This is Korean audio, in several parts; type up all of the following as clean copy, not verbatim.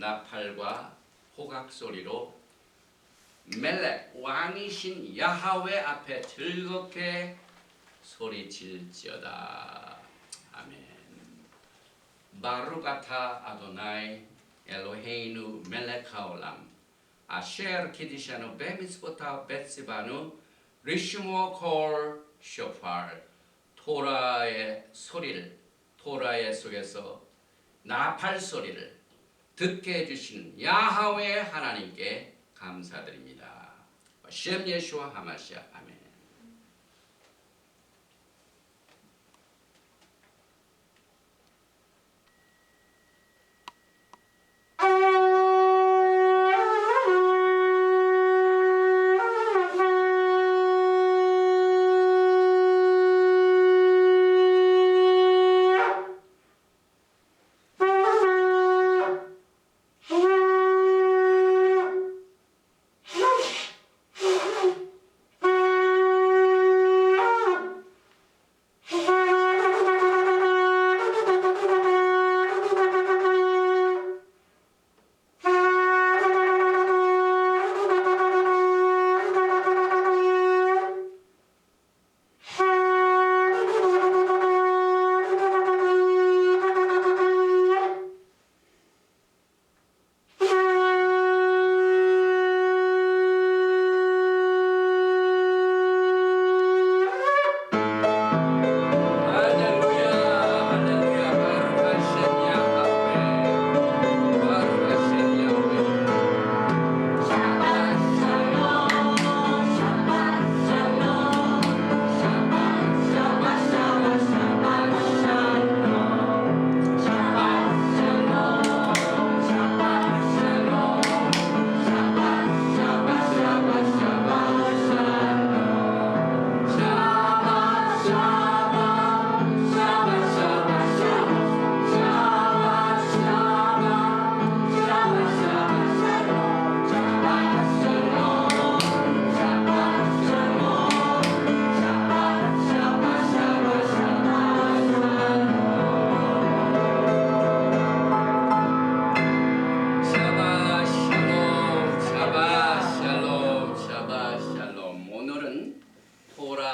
나팔과 호각 소리로 멜렉 왕이신 야하웨 앞에 즐겁게 소리칠지어다. 아멘. 바루가타 아도나이 엘로헤이누 멜렉 하올람 아셰르 키디샤누 베미스보타 베츠바누 리슈모 콜 쇼팔. 토라의 소리를, 토라의 속에서 나팔 소리를 듣게 해주시는 야하웨 하나님께 감사드립니다. 셴 예슈아 하마시아 아멘.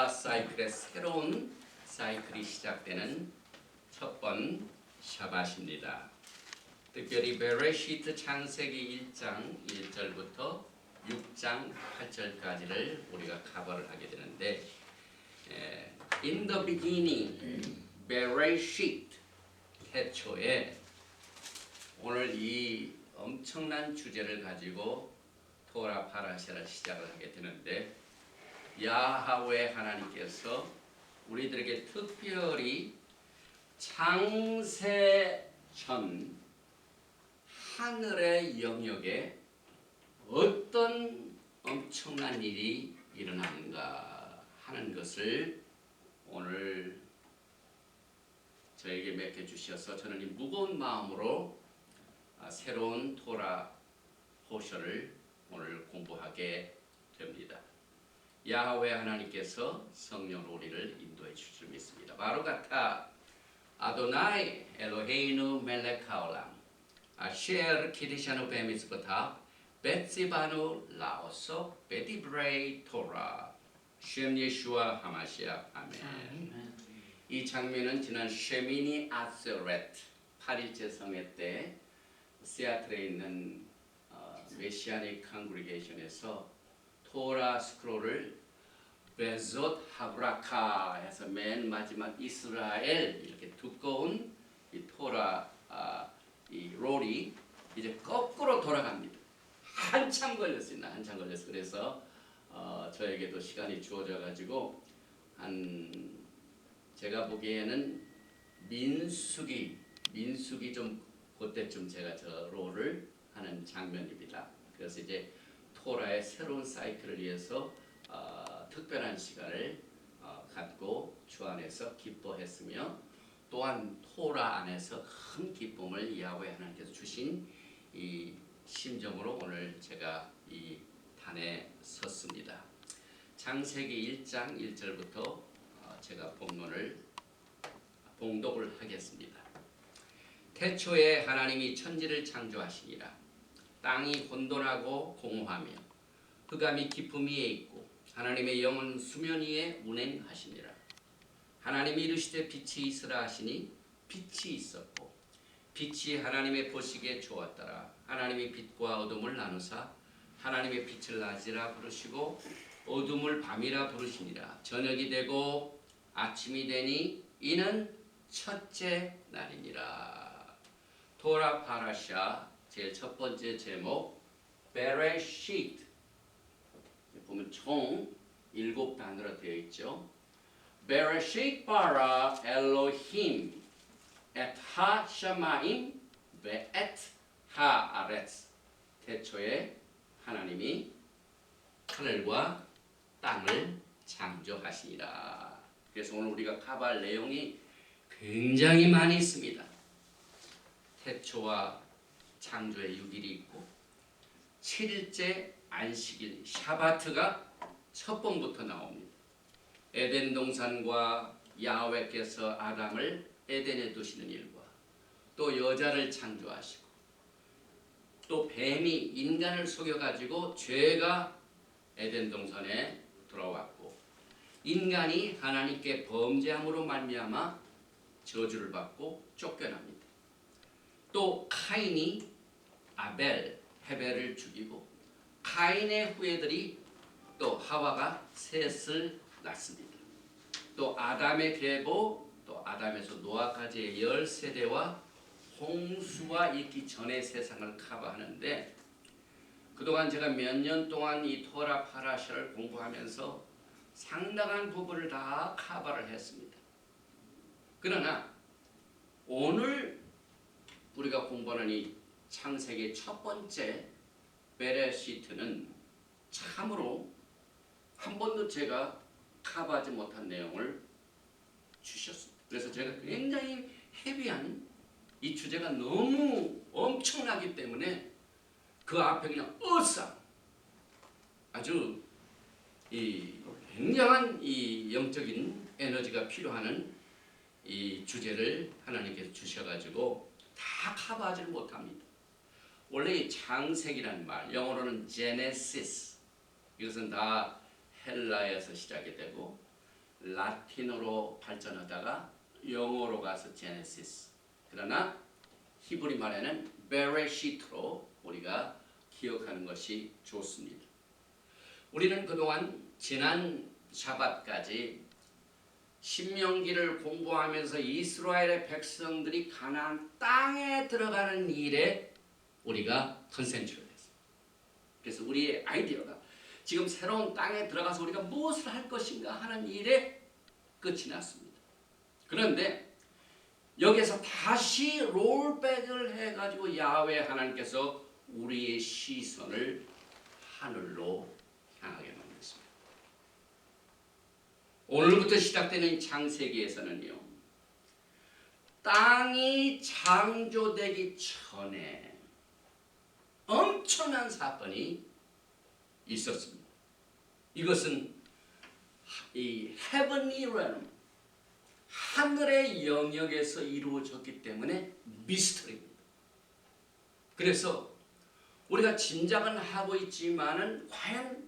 사이클의 새로운 사이클이 시작되는 첫 번 샤밧입니다. 특별히 베레시트 창세기 1장 1절부터 6장 8절까지를 우리가 커버를 하게 되는데 In the beginning, 베레시트 태초에 오늘 이 엄청난 주제를 가지고 토라 파라샤를 시작을 하게 되는데 야하웨 하나님께서 우리들에게 특별히 창세 전 하늘의 영역에 어떤 엄청난 일이 일어나는가 하는 것을 오늘 저에게 맡겨주셔서 저는 이 무거운 마음으로 새로운 토라 포션을 오늘 공부하게 됩니다. 야하웨 하나님께서 성령으로 우리를 인도해 주실 줄 믿습니다. 바루가타 아도나이 엘로헤이누 멜렉 하올람 아셰르 키디샤누 베미스보타 베츠바누 라오소 베디브레이 토라 셴 예슈아 하마시아 아멘. 이 장면은 지난 쉐미니 아스레트 8일째 성회 때 시애틀에 있는 메시아닉 컨그리게이션에서 토라 스크롤을 베zott 하브라카 해서 맨 마지막 이스라엘 이렇게 두꺼운 이 토라 이 롤이 이제 거꾸로 돌아갑니다. 한참 걸렸습니다. 한참 걸렸어요. 그래서 저에게도 시간이 주어져 가지고 제가 보기에는 민수기 좀 그때쯤 제가 저 롤을 하는 장면입니다. 그래서 이제 토라의 새로운 사이클을 위해서 특별한 시간을 갖고 주 안에서 기뻐했으며 또한 토라 안에서 큰 기쁨을 야훼 하나님께서 주신 이 심정으로 오늘 제가 이 단에 섰습니다. 창세기 1장 1절부터 제가 본문을 봉독을 하겠습니다. 태초에 하나님이 천지를 창조하시니라. 땅이 혼돈하고 공허하며 흑암이 깊음 위에 있고 하나님의 영은 수면 위에 운행하시니라. 하나님이 이르시되 빛이 있으라 하시니 빛이 있었고 빛이 하나님의 보시기에 좋았더라. 하나님이 빛과 어둠을 나누사 하나님의 빛을 낮이라 부르시고 어둠을 밤이라 부르시니라. 저녁이 되고 아침이 되니 이는 첫째 날이니라. 토라 파라샤 제일 첫 번째 제목 베레시트. 보면 총 7단어로 되어 있죠. 베레시트 바라 엘로힘 엣 하샤마임 베엣 하아렛. 태초에 하나님이 하늘과 땅을 창조하시니라. 그래서 오늘 우리가 카발 내용이 굉장히 많이 있습니다. 태초와 창조의 6일이 있고 7일째 안식일 샤바트가 첫 번부터 나옵니다. 에덴 동산과 야훼께서 아담을 에덴에 두시는 일과 또 여자를 창조하시고 또 뱀이 인간을 속여가지고 죄가 에덴 동산에 들어왔고 인간이 하나님께 범죄함으로 말미암아 저주를 받고 쫓겨납니다. 또 카인이 아벨, 헤벨을 죽이고 카인의 후예들이 또 하와가 셋을 낳습니다. 또 아담의 계보, 또 아담에서 노아까지의 10세대와 홍수가 있기 전의 세상을 커버하는데 그동안 제가 몇 년 동안 이 토라 파라샤를 공부하면서 상당한 부분을 다 커버를 했습니다. 그러나 오늘 우리가 공부하는 이 창세기 첫 번째 베레시트는 참으로 한 번도 제가 커버하지 못한 내용을 주셨습니다. 그래서 제가 굉장히 헤비한 이 주제가 너무 엄청나기 때문에 그 앞에 그냥 아주 이 굉장한 이 영적인 에너지가 필요한 이 주제를 하나님께서 주셔가지고 다 커버하지를 못합니다. 원래 이 창세기라는 말, 영어로는 제네시스, 이것은 다 헬라에서 시작이 되고 라틴어로 발전하다가 영어로 가서 제네시스. 그러나 히브리 말에는 베레시트로 우리가 기억하는 것이 좋습니다. 우리는 그동안 지난 샤밧까지 신명기를 공부하면서 이스라엘의 백성들이 가나안 땅에 들어가는 일에 우리가 컨센트를 했습니다. 그래서 우리의 아이디어가 지금 새로운 땅에 들어가서 우리가 무엇을 할 것인가 하는 일에 끝이 났습니다. 그런데 여기서 다시 롤백을 해가지고 야훼 하나님께서 우리의 시선을 하늘로 향하게 만들었습니다. 오늘부터 시작되는 창세기에서는요, 땅이 창조되기 전에 엄청난 사건이 있었습니다. 이것은 이 heavenly realm, 하늘의 영역에서 이루어졌기 때문에 미스터리입니다. 그래서 우리가 짐작은 하고 있지만은 과연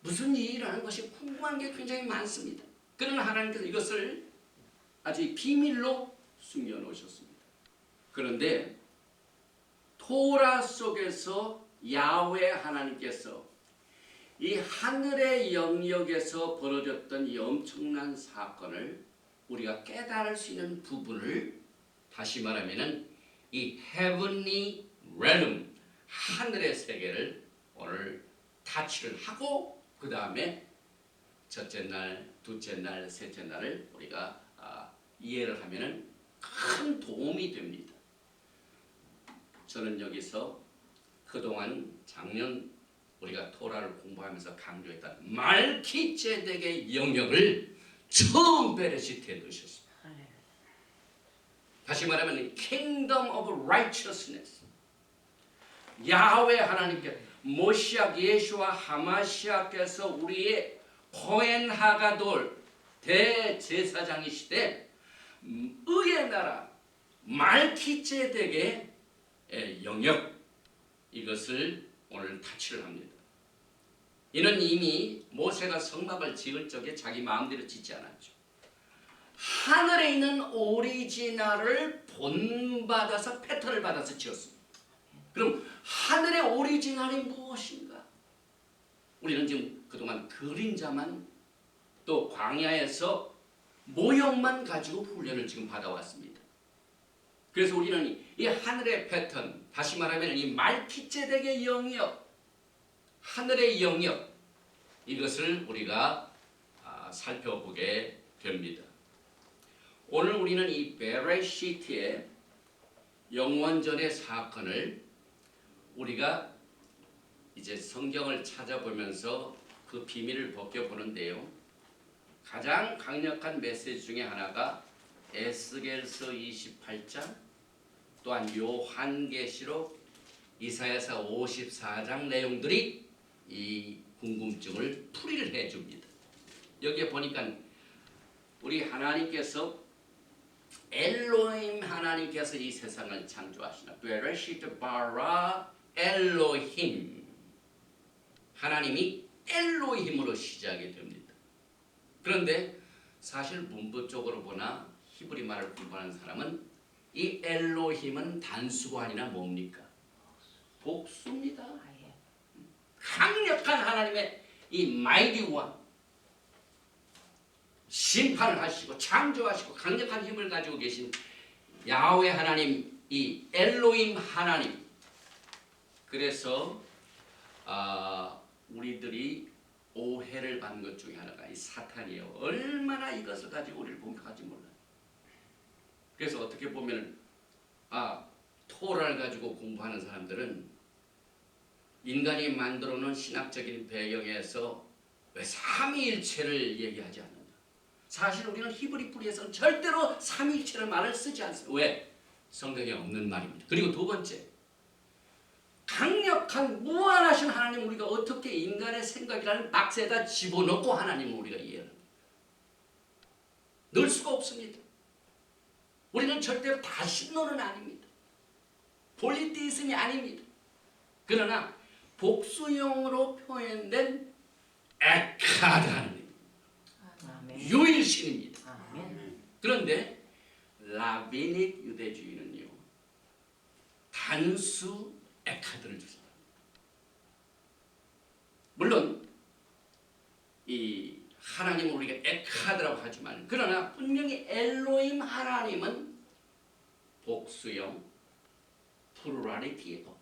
무슨 일이라는 것이 궁금한 게 굉장히 많습니다. 그러나 하나님께서 이것을 아주 비밀로 숨겨놓으셨습니다. 그런데 토라 속에서 야훼 하나님께서 이 하늘의 영역에서 벌어졌던 이 엄청난 사건을 우리가 깨달을 수 있는 부분을 다시 말하면은 이 heavenly realm, 하늘의 세계를 오늘 타치를 하고 그 다음에 첫째 날, 둘째 날, 셋째 날을 우리가 이해를 하면은 큰 도움이 됩니다. 저는 여기서 그동안 작년 우리가 토라를 공부하면서 강조했던 말키제덱의 영역을 처음 베레시트에 넣으셨습니다. 다시 말하면 Kingdom of Righteousness, 야훼 하나님께 모시아 예수와 하마시아께서 우리의 코헨 하가돌 대제사장이시되 의의 나라 말키제덱의 영역, 이것을 오늘 타치를 합니다. 이는 이미 모세가 성막을 지을 적에 자기 마음대로 짓지 않았죠. 하늘에 있는 오리지널을 본받아서 패턴을 받아서 지었습니다. 그럼 하늘의 오리지널이 무엇인가? 우리는 지금 그동안 그림자만 또 광야에서 모형만 가지고 훈련을 지금 받아왔습니다. 그래서 우리는 이 하늘의 패턴, 다시 말하면 이 말키제덱의 영역, 하늘의 영역, 이것을 우리가 살펴보게 됩니다. 오늘 우리는 이 베레시트의 영원전의 사건을 우리가 이제 성경을 찾아보면서 그 비밀을 벗겨보는데요. 가장 강력한 메시지 중에 하나가 에스겔서 28장, 또한 요한계시록, 이사야서 54장 내용들이 이 궁금증을 풀이를 해줍니다. 여기에 보니까 우리 하나님께서 엘로힘 하나님께서 이 세상을 창조하시나 베레시트 바라 엘로힘, 하나님이 엘로힘으로 시작이 됩니다. 그런데 사실 문법적으로 보나 히브리 말을 공부하는 사람은 이 엘로힘은 단수가 아니라 뭡니까? 복수입니다. 강력한 하나님의 이 마이티 원, 심판을 하시고 창조하시고 강력한 힘을 가지고 계신 야훼 하나님, 이 엘로힘 하나님. 그래서 우리들이 오해를 받는 것 중에 하나가 이 사탄이에요. 얼마나 이것을 가지고 우리를 공격할지 몰라요. 그래서 어떻게 보면 토라를 가지고 공부하는 사람들은 인간이 만들어 놓은 신학적인 배경에서 왜 삼위일체를 얘기하지 않느냐. 사실 우리는 히브리 뿌리에서는 절대로 삼위일체를 말을 쓰지 않습니다. 왜? 성경에 없는 말입니다. 그리고 두 번째, 강력한 무한하신 하나님, 우리가 어떻게 인간의 생각이라는 박스에다 집어넣고 하나님을 우리가 이해합니다. 넣을 수가 없습니다. 우리는 절대로 다신론은 아닙니다. 폴리티이즘이 아닙니다. 그러나 복수형으로 표현된 에카드 하나님, 유일신입니다. 그런데 라비닉 유대주의는요, 단수 에카드를 주습니다. 물론 이 하나님을 우리가 에카드라고 하지만, 그러나 분명히 엘로힘 하나님은 복수형 플루라리티의 파워,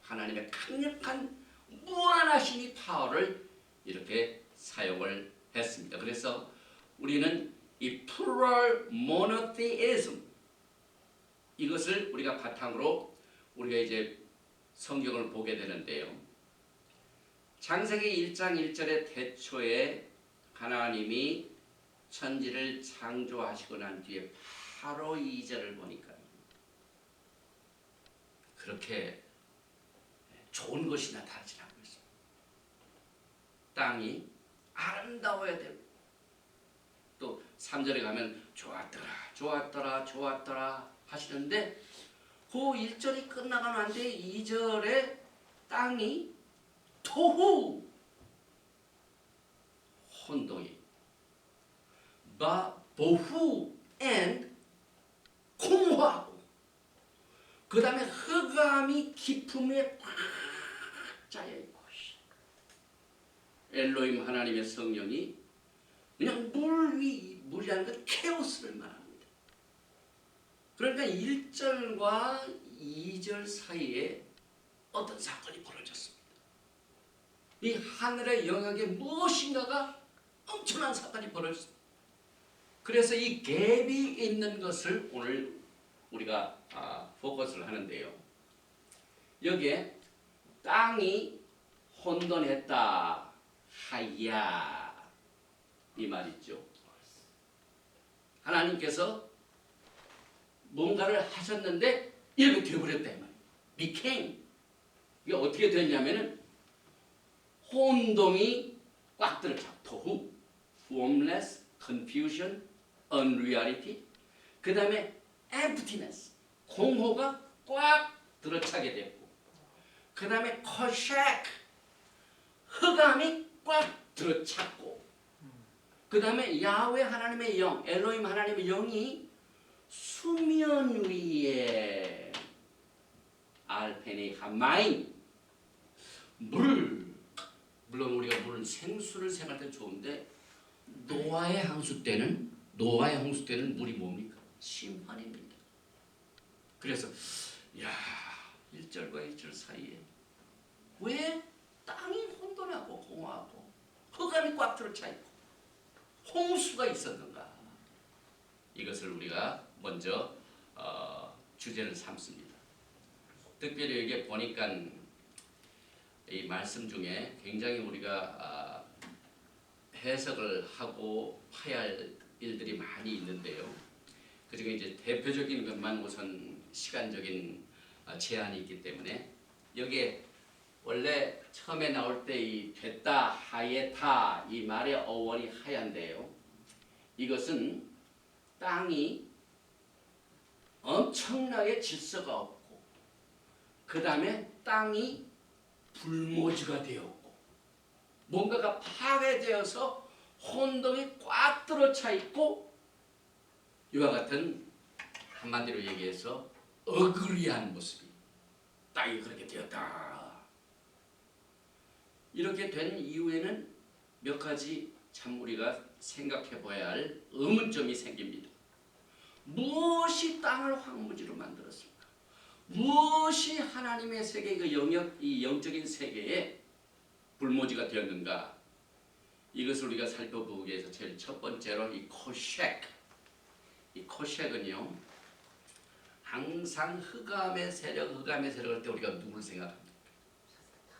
하나님의 강력한 무한하신 이 파워를 이렇게 사용을 했습니다. 그래서 우리는 이 플루럴 모노테이즘, 이것을 우리가 바탕으로 우리가 이제 성경을 보게 되는데요. 창세기 1장 1절의 태초에 하나님이 천지를 창조하시고 난 뒤에 바로 2절을 보니까 그렇게 좋은 것이 나타나지 않고 있습니다. 땅이 아름다워야 되고, 또 3절에 가면 좋았더라 좋았더라 좋았더라 하시는데, 그 1절이 끝나고 난 뒤에 2절에 땅이 토후, 혼동이, 보후 and 공허하고, 그 다음에 흑암이 깊음에 꽉 짜여있고, 엘로힘 하나님의 성령이 그냥 물이라는 건 케오스를 말합니다. 그러니까 1절과 2절 사이에 어떤 사건이 벌어졌습니다. 이 하늘의 영역에 무엇인가가 엄청난 사건이 벌어졌습니다. 그래서 이 갭이 있는 것을 오늘 우리가 포커스를 하는데요. 여기에 땅이 혼돈했다 하야, 이 말 있죠. 하나님께서 뭔가를 하셨는데 이렇게 되어버렸다 이 말이에요. became. 이게 어떻게 됐냐면은 혼동이 꽉 들어차. 토후, formless, confusion, unreality. 그 다음에 emptiness, 공허가 꽉 들어차게 됐고, 그 다음에 koshek, 흑암이 꽉 들어찼고, 그 다음에 야훼 하나님의 영, 엘로힘 하나님의 영이 수면 위에 알페네 하마인, 물론 우리가 물은 생수를 생각할 때 좋은데 노아의 홍수 때는 물이 뭡니까? 심판입니다. 그래서 1절과 1절 사이에 왜 땅이 혼돈하고 공허하고 흑암이 꽉 들어차 있고 홍수가 있었는가? 이것을 우리가 먼저 주제를 삼습니다. 특별히 여기 보니까 이 말씀 중에 굉장히 우리가 해석을 하고 파야 할 일들이 많이 있는데요. 그중에 이제 대표적인 것만 우선 시간적인 제한이 있기 때문에 여기에 원래 처음에 나올 때 이 됐다, 하예타 이 말의 어원이 하얀데요. 이것은 땅이 엄청나게 질서가 없고 그 다음에 땅이 불모지가 되었고 뭔가가 파괴되어서 혼돈이 꽉 들어차 있고 이와 같은 한마디로 얘기해서 어그리한 모습이 땅이 그렇게 되었다. 이렇게 된 이후에는 몇 가지 참 우리가 생각해 봐야 할 의문점이 생깁니다. 무엇이 땅을 황무지로 만들었을까? 무엇이 하나님의 세계 그 영역 이 영적인 세계에 불모지가 되었는가? 이것을 우리가 살펴보기 위해서 제일 첫 번째로 이 코쉑은요 항상 흑암의 세력을 할 때 우리가 누굴 생각합니까?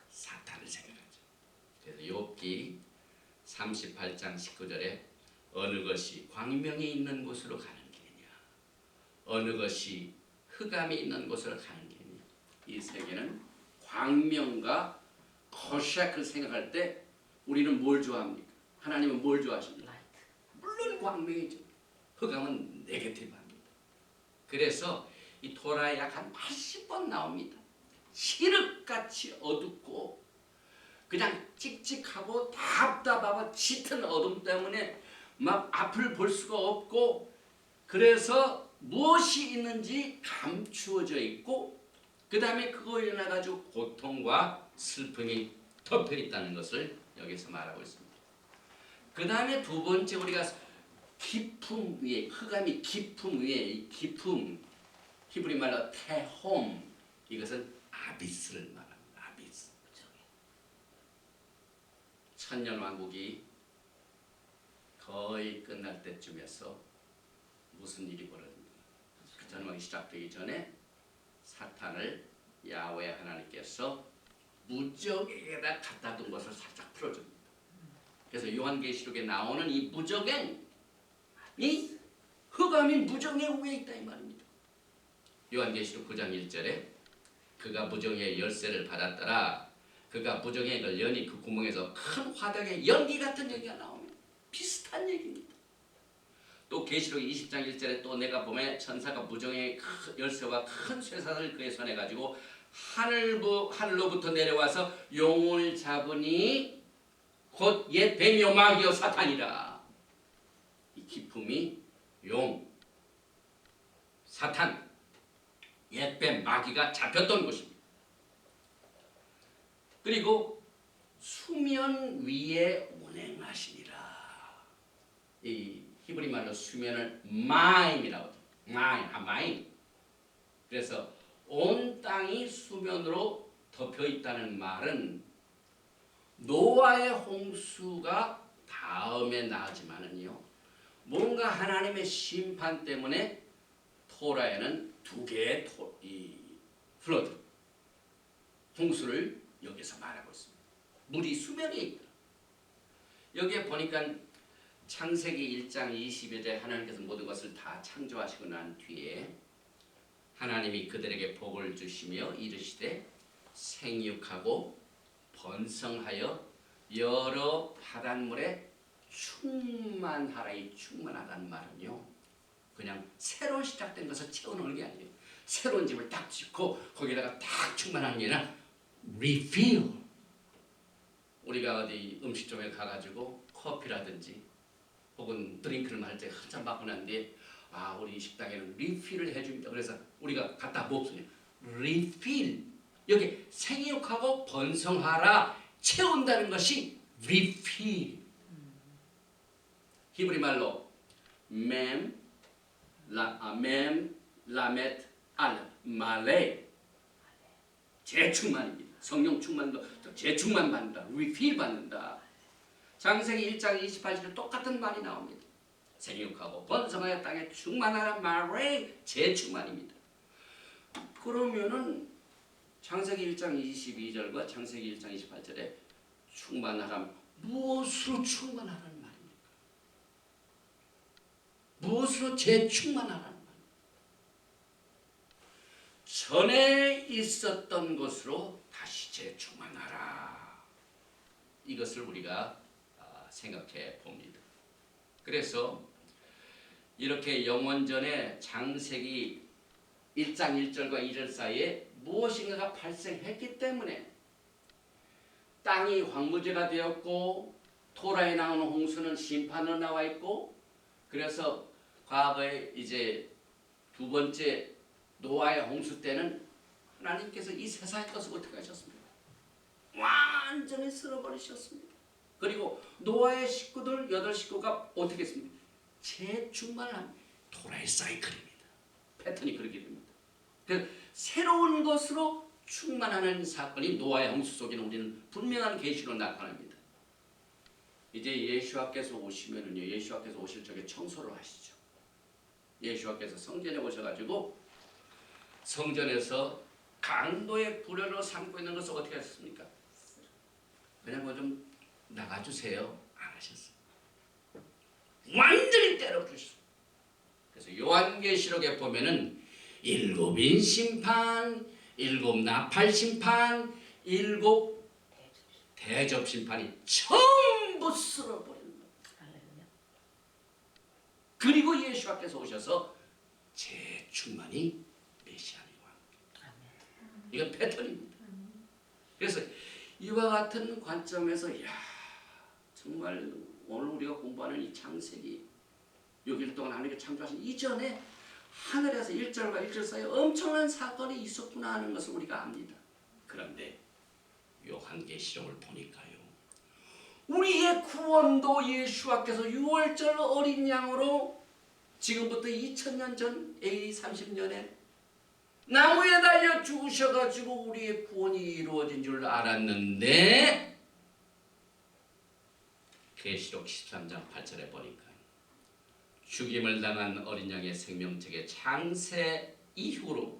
사탄을 생각하죠. 그래서 욥기 38장 19절에 어느 것이 광명이 있는 곳으로 가는 길이냐, 어느 것이 흑암이 있는 곳으로 가는 길이냐. 이 세계는 광명과 코쉑을 생각할 때 우리는 뭘 좋아합니까? 하나님은 뭘 좋아하십니까? 물론 광명이죠. 흑암은 네게티브합니다. 그래서 이 토라에 약 한 80번 나옵니다. 칠흑같이 어둡고 그냥 찍찍하고 답답하고 짙은 어둠 때문에 막 앞을 볼 수가 없고 그래서 무엇이 있는지 감추어져 있고 그 다음에 그거에 인해 가지고 고통과 슬픔이 덮여 있다는 것을 여기서 말하고 있습니다. 그 다음에 두 번째 우리가 깊음 위에 흑암이 깊음 위에 이 깊음 히브리 말로 테홈 이것은 아비스를 말합니다. 아비스. 천년왕국이 거의 끝날 때쯤에서 무슨 일이 벌어집니까? 그 전왕이 시작되기 전에 사탄을 야훼 하나님께서 무적에다 갖다 둔 것을 살짝 풀어줍니다. 그래서 요한계시록에 나오는 이 무적행 이 흑암이 무정의 위에 있다 이 말입니다. 요한계시록 9장 1절에 그가 무정의 열쇠를 받았더라. 그가 무정의 걸 여니 그 구멍에서 큰 화덕의 연기 같은 얘기가 나옵니다. 비슷한 얘기입니다. 또 계시록 20장 1절에 또 내가 보면 천사가 무정의 열쇠와 큰 쇠사슬을 그의 손에 가지고 하늘로부터 내려와서 용을 잡으니 곧 옛 뱀이요 마귀요 사탄이라. 이 기품이 용, 사탄, 옛뱀, 마귀가 잡혔던 곳입니다. 그리고 수면 위에 운행하시니라. 이 히브리 말로 수면을 마임이라고 합니다. 마임. 그래서 온 땅이 수면으로 덮여 있다는 말은 노아의 홍수가 다음에 나지만은요. 뭔가 하나님의 심판 때문에 토라에는 두 개의 플러드, 홍수를 여기서 말하고 있습니다. 물이 수면에 있다. 여기에 보니까 창세기 1장 20절에 하나님께서 모든 것을 다 창조하시고 난 뒤에 하나님이 그들에게 복을 주시며 이르시되 생육하고 번성하여 여러 바닷물에 충만하라. 이 충만하다는 말은요. 그냥 새로 시작된 것을 채워넣는 게 아니에요. 새로운 집을 딱 짓고 거기다가 딱 충만하는 게 아니라 refill. 우리가 어디 음식점에 가가지고 커피라든지 혹은 드링크를 마실 때 한잔 받고 난 뒤에 우리 식당에는 리필을 해줍니다. 그래서 우리가 갖다 뭐 없으냐? 리필. 여기 생육하고 번성하라 채운다는 것이 리필. 히브리 말로 맴, 라멧, 알, 말레. 재충만입니다. 성령 충만도 재충만 받는다. 리필 받는다. 창세기 1장 28절 똑같은 말이 나옵니다. 생육하고 번성하여 땅에 충만하라 말레 재충만입니다. 그러면은 창세기 1장 22절과 창세기 1장 28절에 충만하라 무엇으로 충만하라는 말입니까? 무엇으로 재충만하라는 말입니까? 전에 있었던 것으로 다시 재충만하라. 이것을 우리가 생각해 봅니다. 그래서 이렇게 영원전에 창세기 1장 1절과 2절 사이에 무엇인가가 발생했기 때문에 땅이 황무지가 되었고 토라에 나오는 홍수는 심판으로 나와 있고 그래서 과거에 이제 두 번째 노아의 홍수 때는 하나님께서 이 세상의 것을 어떻게 하셨습니까? 완전히 쓸어버리셨습니다. 그리고 노아의 식구들 8식구가 어떻게 했습니까? 재충만한 토라의 사이클입니다. 패턴이 그렇게 됩니다. 그래서 새로운 것으로 충만하는 사건이 노아의 홍수 속에는 우리는 분명한 계시로 나타납니다. 이제 예수와께서 오시면은요, 예수와께서 오실 적에 청소를 하시죠. 예수와께서 성전에 오셔가지고 성전에서 강도의 불효로 삼고 있는 것을 어떻게 하셨습니까? 그냥 뭐 좀 나가주세요. 안 하셨어요. 완전히 때려부셨어요. 그래서 요한계시록에 보면은 7인 심판, 7 나팔 심판, 7 대접 심판이 전부 쓸어버리는 거예요. 그리고 예수께서 오셔서 재충만이 메시아의 왕. 이건 패턴입니다. 그래서 이와 같은 관점에서 정말 오늘 우리가 공부하는 이 창세기 6일 동안 하나님께 창조하신 이전에 하늘에서 1절과 1절 사이에 엄청난 사건이 있었구나 하는 것을 우리가 압니다. 그런데 요한계시록을 보니까요, 우리의 구원도 예수와께서 6월절 어린 양으로 지금부터 2000년 전 AD 30년에 나무에 달려 죽으셔가지고 우리의 구원이 이루어진 줄 알았는데 계시록 13장 8절에 보니까 죽임을 당한 어린 양의 생명책의 창세 이후로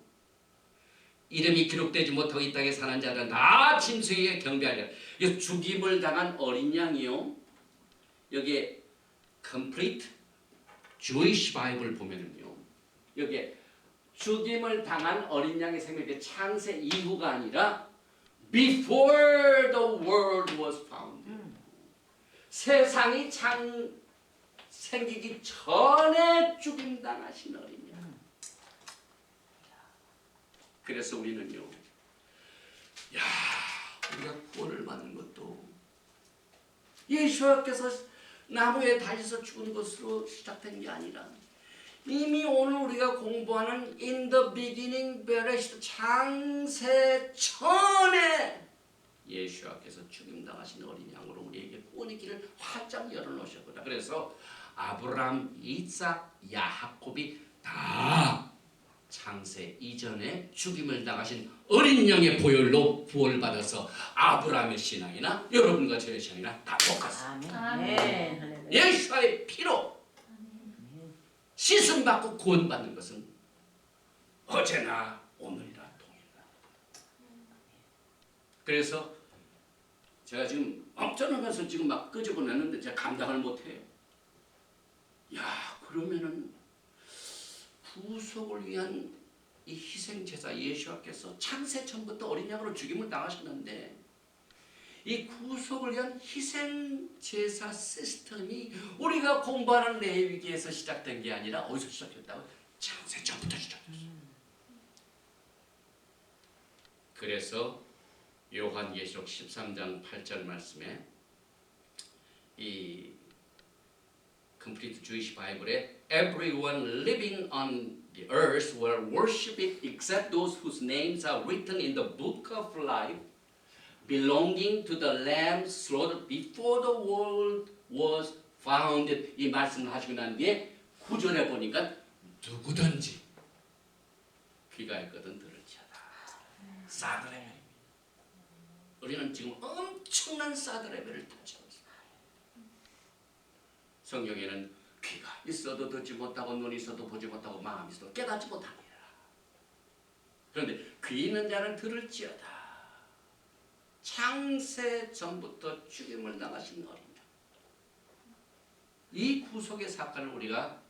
이름이 기록되지 못하고 이 땅에 사는 자들은 다 짐승에게 경배하리라. 이 죽임을 당한 어린 양이요, 여기에 Complete Jewish Bible 보면은요, 여기에 죽임을 당한 어린 양의 생명의 창세 이후가 아니라 Before the world was founded. 세상이 생기기 전에 죽임당하신 어린 양. 그래서 우리는요, 우리가 구원을 받는 것도 예수께서 나무에 달려서 죽은 것으로 시작된 게 아니라 이미 오늘 우리가 공부하는 In the beginning, 베레시트 창세 전에 예수께서 죽임당하신 어린 양으로 우리에게 구원의 길을 활짝 열어놓으셨구나. 그래서 아브라함, 이삭, 야하곱이 다 창세 이전에 죽임을 당하신 어린 양의 보혈로 부활받아서 아브라함의 신앙이나 여러분과 저의 신앙이나 다 똑같습니다. 아멘. 예수의 피로 씻음받고 구원받는 것은 어제나 오늘이나 동일하다. 그래서 제가 지금 엄청난 것을 지금 막 끄집어냈는데 제가 감당을 못해요. 그러면은 구속을 위한 이 희생제사 예수께서 창세 전부터 어린 양으로 죽임을 당하셨는데 이 구속을 위한 희생 제사 시스템이 우리가 공부하는 레위기에서 시작된 게 아니라 어디서 시작했다고? 창세 전부터 시작됐어요. 그래서 요한계시록 13장 8절 말씀에 이 Complete Jewish Bible에 Everyone living on the earth will worship it except those whose names are written in the book of life belonging to the Lamb slaughtered before the world was founded. 이 말씀을 하시고 난 뒤에 9절에 보니까 누구든지 귀가 있거든 들을지어다. 사드레벨. 우리는 지금 엄청난 사드레벨을 타치고 있습니다. 성경에는 귀가 있어도 듣지 못하고 눈이 있어도 보지 못하고 마음이 있어도 깨닫지 못하니라. 그런데 귀 있는 자는 들을지어다. 창세 전부터 죽임을 당하신 어린 양. 이 구속의 사건을 우리가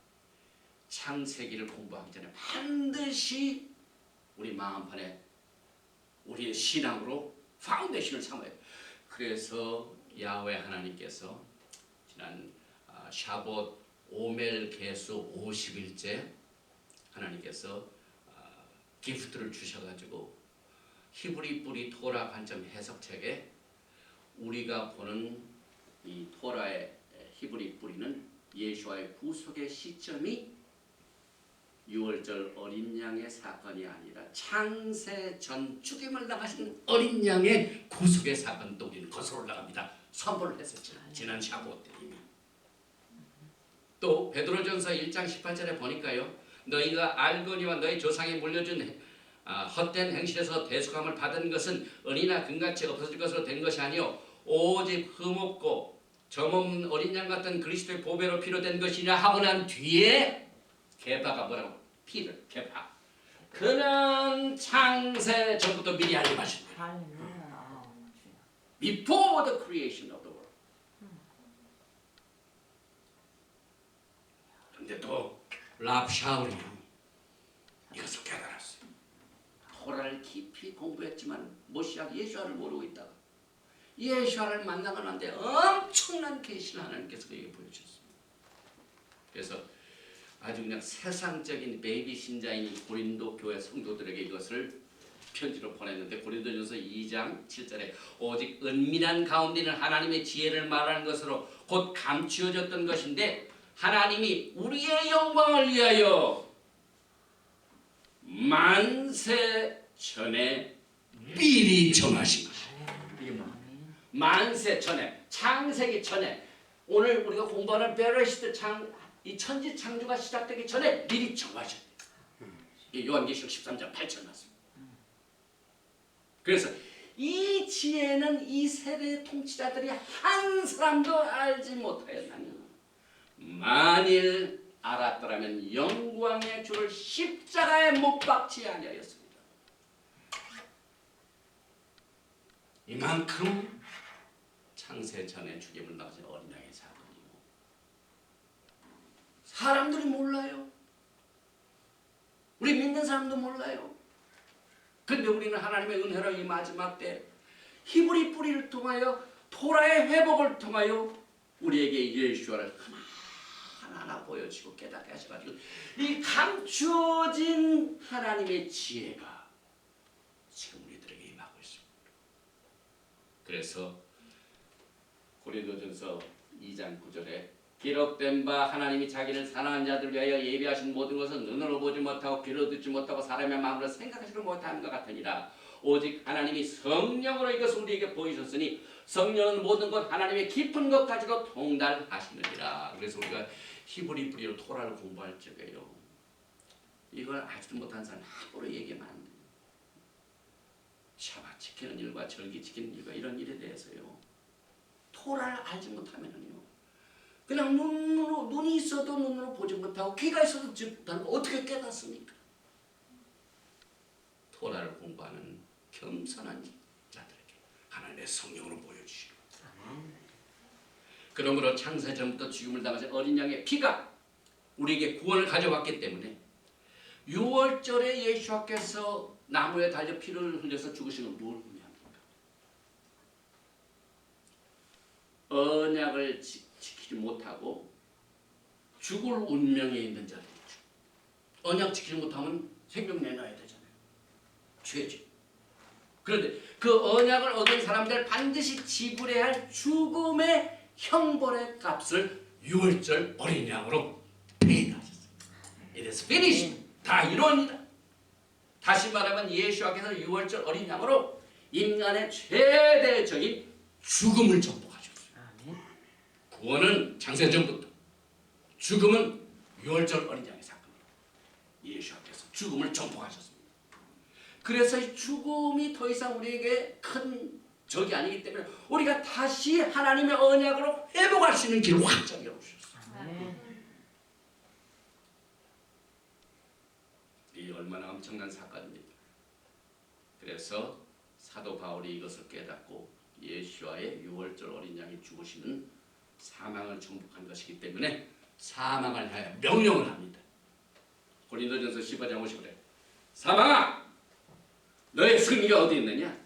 창세기를 공부하기 전에 반드시 우리 마음판에 우리의 신앙으로 파운데이션을 삼아야 돼요. 그래서 야훼 하나님께서 지난 샤봇 오멜 개수 50일째 하나님께서 기프트를 주셔가지고 히브리 뿌리 토라 관점 해석책에 우리가 보는 이 토라의 히브리 뿌리는 예수와의 구속의 시점이 6월절 어린 양의 사건이 아니라 창세 전 죽임을 당하신 어린 양의 구속의 사건도 우리는 거슬러 올라갑니다. 선포를 했었죠. 지난 샤봇 때 이미. 또 베드로전서 1장 18절에 보니까요. 너희가 알거니와 너희 조상이 물려준 헛된 행실에서 대속함을 받은 것은 은이나 금같이 없어질 것으로 된 것이 아니요 오직 흠없고 점없는 어린 양 같은 그리스도의 보배로 피로 된 것이냐 하고 난 뒤에 게바가 뭐라고? 피를 게바. 그는 창세 전부터 미리 알림하신 거예요. Before the creation of the world. 그런데 또 랍샤울이 이것을 깨달았어요. 토라를 깊이 공부했지만 모시아 예수아를 모르고 있다가 예수아를 만나고 난 뒤에 엄청난 계시를 하나님께서 그에게 보여주셨습니다. 그래서 아주 그냥 세상적인 베이비 신자인 고린도 교회 성도들에게 이것을 편지로 보냈는데 고린도전서 2장 7절에 오직 은밀한 가운데는 하나님의 지혜를 말하는 것으로 곧 감추어졌던 것인데 하나님이 우리의 영광을 위하여 만세 전에 미리 정하신 것입니다. 만세 전에, 창세기 전에, 오늘 우리가 공부하는 베레시트 이 천지 창조가 시작되기 전에 미리 정하셨대요. 이 요한계시록 13장 8절 말씀. 그래서 이 지혜는 이 세대 통치자들이 한 사람도 알지 못하였나니 만일 알았더라면 영광의 주를 십자가에 못 박지 아니하였습니다. 이만큼 창세 전에 죽임을 당하신 어린 양의 사건이요. 사람들이 몰라요. 우리 믿는 사람도 몰라요. 근데 우리는 하나님의 은혜로 이 마지막 때 히브리 뿌리를 통하여 토라의 회복을 통하여 우리에게 예수와를 하나하나 보여주고 깨닫게 하셔가지고 이 감추어진 하나님의 지혜가 지금 우리들에게 임하고 있습니다. 그래서 고린도전서 2장 9절에 기록된 바 하나님이 자기를 사랑하는 자들 위하여 예비하신 모든 것은 눈으로 보지 못하고 귀로 듣지 못하고 사람의 마음으로 생각하지도 못하는 것 같으니라. 오직 하나님이 성령으로 이것을 우리에게 보이셨으니 성령은 모든 것 하나님의 깊은 것까지도 통달하시느니라. 그래서 우리가 히브리 뿌리로 토라를 공부할 적에요. 이걸 알지도 못한 사람 함부로 얘기하면 안 돼요. 샤bat 지키는 일과 절기 지키는 일과 이런 일에 대해서요. 토라를 알지 못하면요. 그냥 눈이 있어도 눈으로 보지 못하고 귀가 있어도 듣지 못하고 어떻게 깨닫습니까? 토라를 공부하는 겸손한 자들에게 하나님의 성령으로 보여주시고 그러므로 창세 전부터 죽임을 당하신 어린 양의 피가 우리에게 구원을 가져왔기 때문에 6월절에 예수께서 나무에 달려 피를 흘려서 죽으시는 뭘 의미합니까? 언약을 지키지 못하고 죽을 운명에 있는 자들이죠. 언약 지키지 못하면 생명 내놔야 되잖아요. 죄죠. 그런데 그 언약을 얻은 사람들 반드시 지불해야 할 죽음의 형벌의 값을 유월절 어린 양으로 대행하셨어요. It is finished. 다 이루어니다. 다시 말하면 예수께서 유월절 어린 양으로 인간의 최대적인 죽음을 정복하셨어요. 구원은 창세전부터, 죽음은 유월절 어린 양의 사건입니다. 예수께서 죽음을 정복하셨습니다. 그래서 이 죽음이 더 이상 우리에게 큰 적이 아니기 때문에 우리가 다시 하나님의 언약으로 회복할 수 있는 길을 확장해 주셨어요. 이 얼마나 엄청난 사건입니까? 그래서 사도 바울이 이것을 깨닫고 예수와의 유월절 어린 양이 죽으시는 사망을 정복한 것이기 때문에 사망을 하여 명령을 합니다. 고린도전서 15장 50절에 사망아 너의 승리가 어디 있느냐?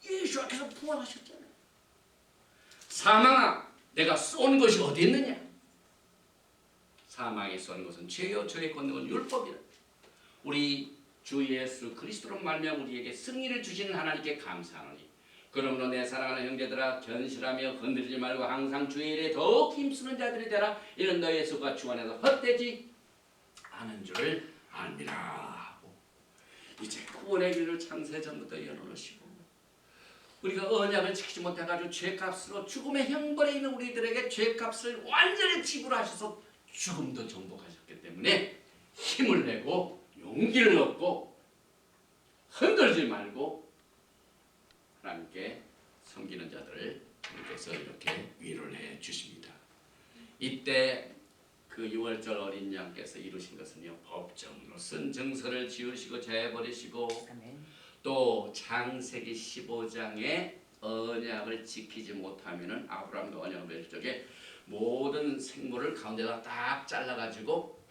예수께서 부활하셨잖아요. 사망아 내가 쏜 것이 어디 있느냐? 사망에 쏜 것은 죄요 죄의 권능은 율법이라. 우리 주 예수 그리스도로 말미암아 우리에게 승리를 주시는 하나님께 감사하노니 그러므로 내 사랑하는 형제들아 견실하며 건드리지 말고 항상 주의 일에 더욱 힘쓰는 자들이 되라. 이는 너의 수가 주 안에서 헛되지 않은 줄을 압니다. 이제 구원의 길을 창세전부터 열어놓으시고 우리가 언약을 지키지 못해가지고 죄값으로 죽음의 형벌에 있는 우리들에게 죄값을 완전히 지불하셔서 죽음도 정복하셨기 때문에 힘을 내고 용기를 얻고 흔들지 말고 하나님께 섬기는 자들을 하나님께서 이렇게 위로를 해 주십니다. 이때 그 유월절 어린 양께서 이루신 것은요, 법정으로 쓴 증서를 지으시고 제버리시고 또 창세기 15장의 언약을 지키지 못하면은 아브라함과 언약을 맺을 적에 모든 생물을 가운데다 딱 잘라가지고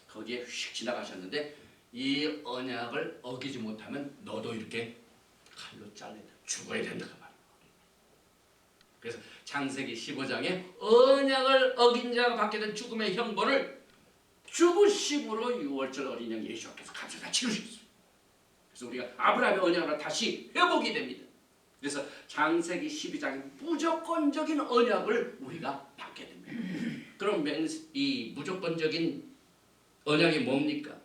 거기에 휙 지나가셨는데 이 언약을 어기지 못하면 너도 이렇게 칼로 잘려 죽어야 된다 그 말이에요. 그래서 창세기 15장에 언약을 어긴 자가 받게 된 죽음의 형벌을 죽으심으로 유월절 어린 양 예수께서 값을 치르셨어요. 그래서 우리가 아브라함의 언약으로 다시 회복이 됩니다. 그래서 창세기 12장의 무조건적인 언약을 우리가 받게 됩니다. 그럼 이 무조건적인 언약이 뭡니까?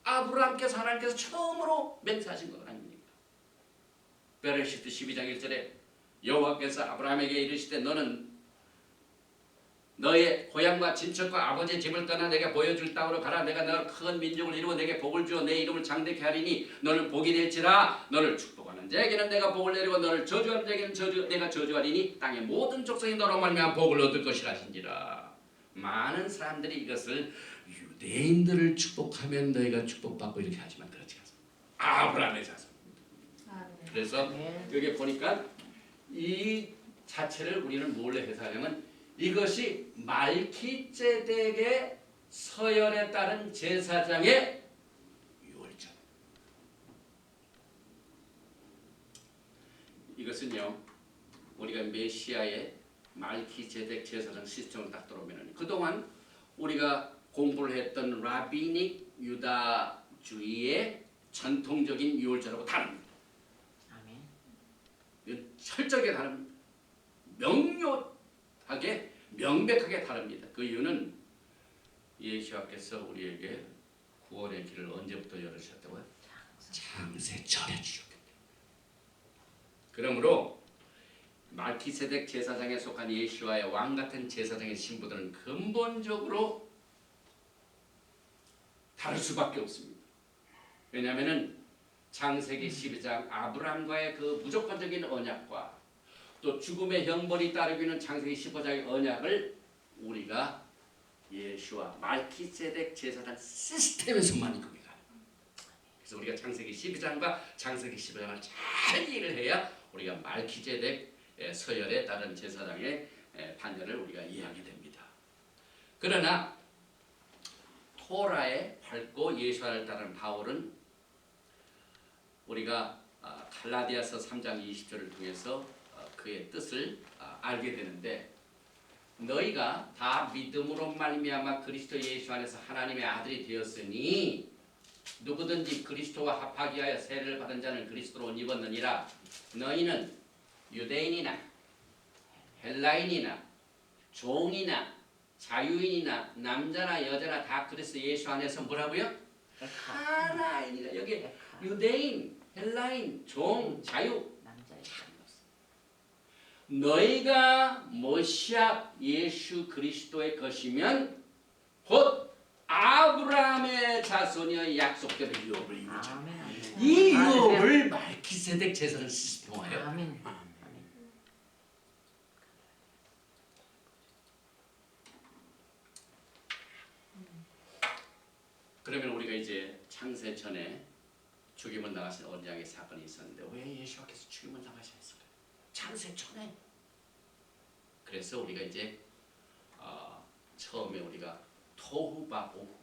아브라함께서 하나님께서 처음으로 맹세하신 것 아닙니까? 베레시트 12장 1절에 여호와께서 아브라함에게 이르시되 너는 너의 고향과 친척과 아버지의 집을 떠나 내가 보여줄 땅으로 가라. 내가 너를 큰 민족을 이루어 내게 복을 주어 내 이름을 장대케 하리니 너는 복이 될지라. 너를 축복하는 자에게는 내가 복을 내리고 너를 저주하는 자에게는 내가 저주하리니 땅의 모든 족속이 너로 말미암아 복을 얻을 것이라 하신지라. 많은 사람들이 이것을 유대인들을 축복하면 너희가 축복받고 이렇게 하지만 그렇지 않습니다. 아브라함의 자손입니다. 그래서 여기 보니까 이 자체를 우리는 뭘로 해석하냐면 이것이 말키제덱의 서열에 따른 제사장의 유월절. 이것은요 우리가 메시아의 말키제덱 제사장 시스템을 딱 들어오면 그동안 우리가 공부를 했던 라비닉 유다주의의 전통적인 유월절하고 다릅니다. 철저하게 다릅니다. 명백하게 다릅니다. 그 이유는 예수께서 우리에게 구원의 길을 언제부터 열으셨다고요? 창세전에 주셨기 때문에. 그러므로 말키세덱 제사장에 속한 예수와의 왕같은 제사장의 신부들은 근본적으로 다를 수밖에 없습니다. 왜냐하면 창세기 12장 아브라함과의 그 무조건적인 언약과 또 죽음의 형벌이 따르고 있는 창세기 15장의 언약을 우리가 예수와 말키세덱 제사장 시스템에서만 이끌어가는 거예요. 그래서 우리가 창세기 12장과 창세기 15장을 잘 이해를 해야 우리가 말키세덱 서열에 따른 제사장의 판결을 우리가 이해하게 됩니다. 그러나 토라에 밟고 예수를 따르는 바울은 우리가 갈라디아서 3장 20절을 통해서 그의 뜻을 알게 되는데 너희가 다 믿음으로 말미암아 그리스도 예수 안에서 하나님의 아들이 되었으니 누구든지 그리스도와 합하기 위하여 세례를 받은 자는 그리스도로 옷 입었느니라. 너희는 유대인이나 헬라인이나 종이나 자유인이나 남자나 여자나 다 그리스도 예수 안에서 뭐라고요? 하나이니라. 여기 유대인, 헬라인, 종, 자유. 너희가 메시아 예수 그리스도의 것이면 곧 아브라함의 자손이여 약속대로 유업을 이루자. 이 유업을 말기세덱 제사를 시스템화해요. 아멘. 그러면 우리가 이제 창세 전에 죽임을 당하신 언장의 사건이 있었는데 왜 예수께서 죽임을 당하셨을까요? 창세 전에. 그래서 우리가 이제 처음에 우리가 토후바오후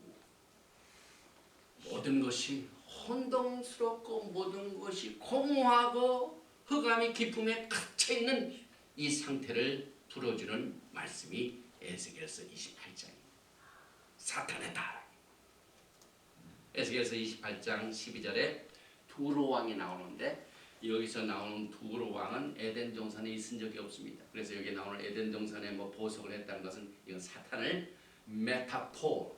모든 것이 혼동스럽고 모든 것이 공허하고 흑암이 깊음에 갇혀 있는 이 상태를 풀어주는 말씀이 에스겔서 28장입니다. 사탄의 달. 에스겔서 28장 12절에 두로 왕이 나오는데 여기서 나오는 두로 왕은 에덴 동산에 있은 적이 없습니다. 그래서 여기 나오는 에덴 동산에 뭐 보석을 했다는 것은 이건 사탄을 메타포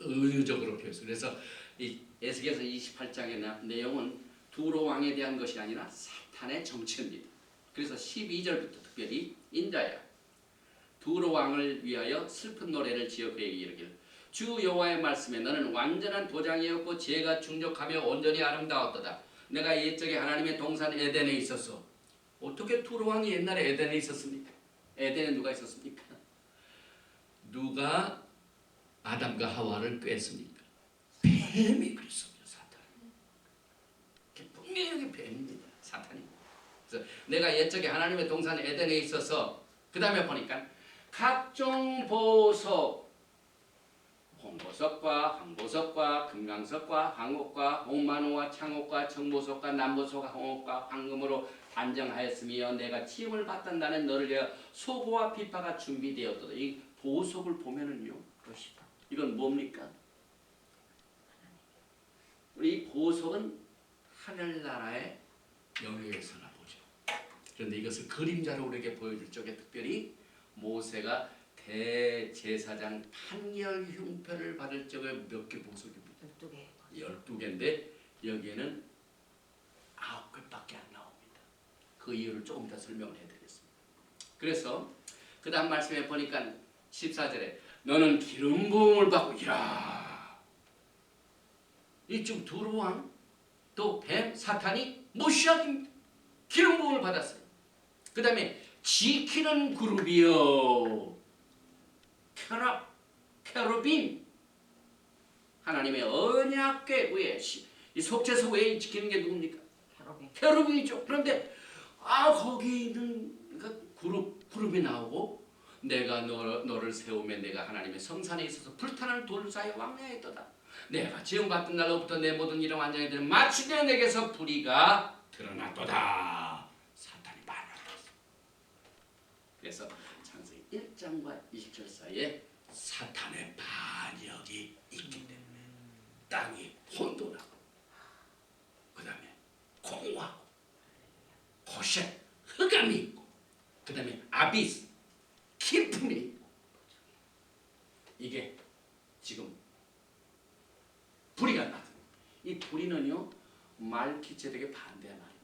은유적으로 표현해서 그래서 이 에스겔서 28장의 내용은 두로 왕에 대한 것이 아니라 사탄의 정치입니다. 그래서 12절부터 특별히 인자야 두로 왕을 위하여 슬픈 노래를 지어 그에게 이르기를 주 여호와의 말씀에 너는 완전한 도장이었고 지혜가 충족하며 온전히 아름다웠도다. 내가 옛적에 하나님의 동산 에덴에 있었어. 어떻게 두로 왕이 옛날에 에덴에 있었습니까? 에덴에 누가 있었습니까? 누가 아담과 하와를 꿰었습니까? 뱀이 그랬습니다. 사탄이. 분명히 뱀입니다. 사탄이. 그래서 내가 옛적에 하나님의 동산 에덴에 있어서 그 다음에 보니까 각종 보석 홍보석과 황보석과 금강석과 황옥과 홍만호와 창옥과 청보석과 남보석과 홍옥과 황금으로 단정하였으며 내가 치임을 받던 나는 너를 위하여 소고와 비파가 준비되었도다. 이 보석을 보면은요. 이건 뭡니까? 우리 보석은 하늘나라의 영역에서나 보죠. 그런데 이것을 그림자로 우리에게 보여줄 적에 특별히 모세가 대제사장 판결 흉표를 받을 적에 몇 개 보석입니다. 12개인데 여기에는 9개밖에 안 나옵니다. 그 이유를 조금 더 설명을 해드리겠습니다. 그래서 그 다음 말씀에 보니까 14절에 너는 기름 부음을 받고 이라 이쪽 두로 왕 또 뱀 사탄이 모시아입니다. 기름 부음을 받았어요. 그 다음에 지키는 그룹이요 캐러빔 하나님의 언약궤 위에 이 속죄소 외에 지키는 게 누굽니까? 캐러빔이죠. 그런데 거기 있는 그룹이 나오고 내가 너를 세우면 내가 하나님의 성산에 있어서 불타는 돌 사이에 왕래했도다. 내가 지음받던 날로부터 내 모든 일을 완전히 되는 마침내 내게서 불의가 드러났도다. 사탄이 반역했어. 그래서 창세기 1장과 20절 사이에 사탄의 반역이 있기 때문에 땅이 혼돈하고 그 다음에 공허하고 고셋 흑암이 있고 그 다음에 아비스 깊음이 있고 이게 지금 불의가 나타납니다. 이 불의는요 말기ጼ덱의 반대의 말입니다.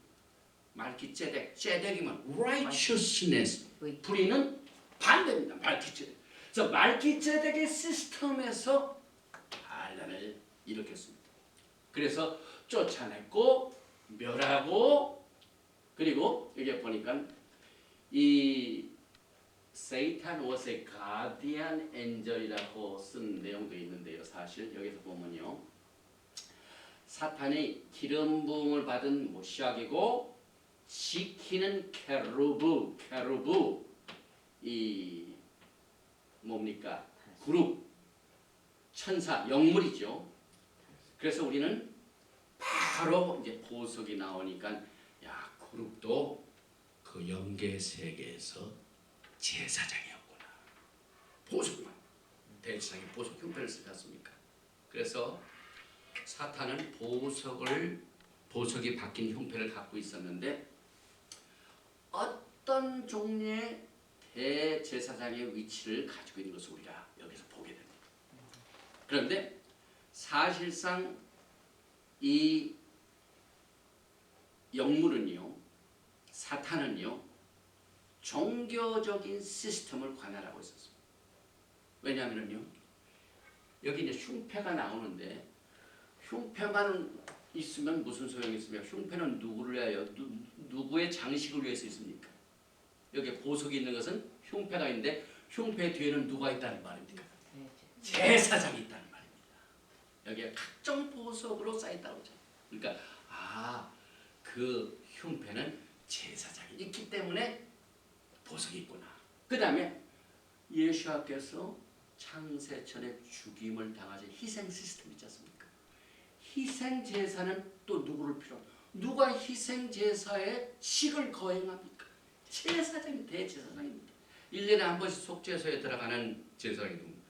말기ጼ덱이면 righteousness 불의는 반대입니다. 말기ጼ덱. 그래서 말기ጼ덱의 시스템에서 반란을 일으켰습니다. 그래서 쫓아냈고 멸하고 그리고 여기 보니까 이 Satan was a guardian angel이라고 쓴 내용도 있는데요. 사실 여기서 보면요. 사탄이 기름 부음을 받은 모시아기고 지키는 캐루브 이 뭡니까? 그룹 천사 영물이죠. 그래서 우리는 바로 이제 보석이 나오니까 야 그룹도 그 영계 세계에서 제사장이었구나. 보석만 대제사장이 보석 흉패를 쓰지 않습니까? 그래서 사탄은 보석이 박힌 흉패를 갖고 있었는데 어떤 종류의 대제사장의 위치를 가지고 있는 것을 우리가 여기서 보게 됩니다. 그런데 사실상 이 영물은요, 사탄은요, 종교적인 시스템을 관할하고 있었습니다. 왜냐하면요, 여기 이제 흉패가 나오는데 흉패만 있으면 무슨 소용이 있으며 흉패는 누구를 위하여 누구의 장식을 위해서 있습니까? 여기 보석이 있는 것은 흉패가 있는데 흉패 뒤에는 누가 있다는 말입니까? 제사장이 있다는 말입니다. 여기에 각종 보석으로 쌓였다고 하죠. 그러니까 그 흉패는 제사장이 있기 때문에 보석이 있구나. 그 다음에 예수께서 창세전에 죽임을 당하신 희생 시스템 있지 않습니까? 희생 제사는 또 누구를 누가 희생 제사에 식을 거행합니까? 제사장이 대제사장입니다. 1년에 한 번씩 속죄소에 들어가는 제사장이 누굽니까?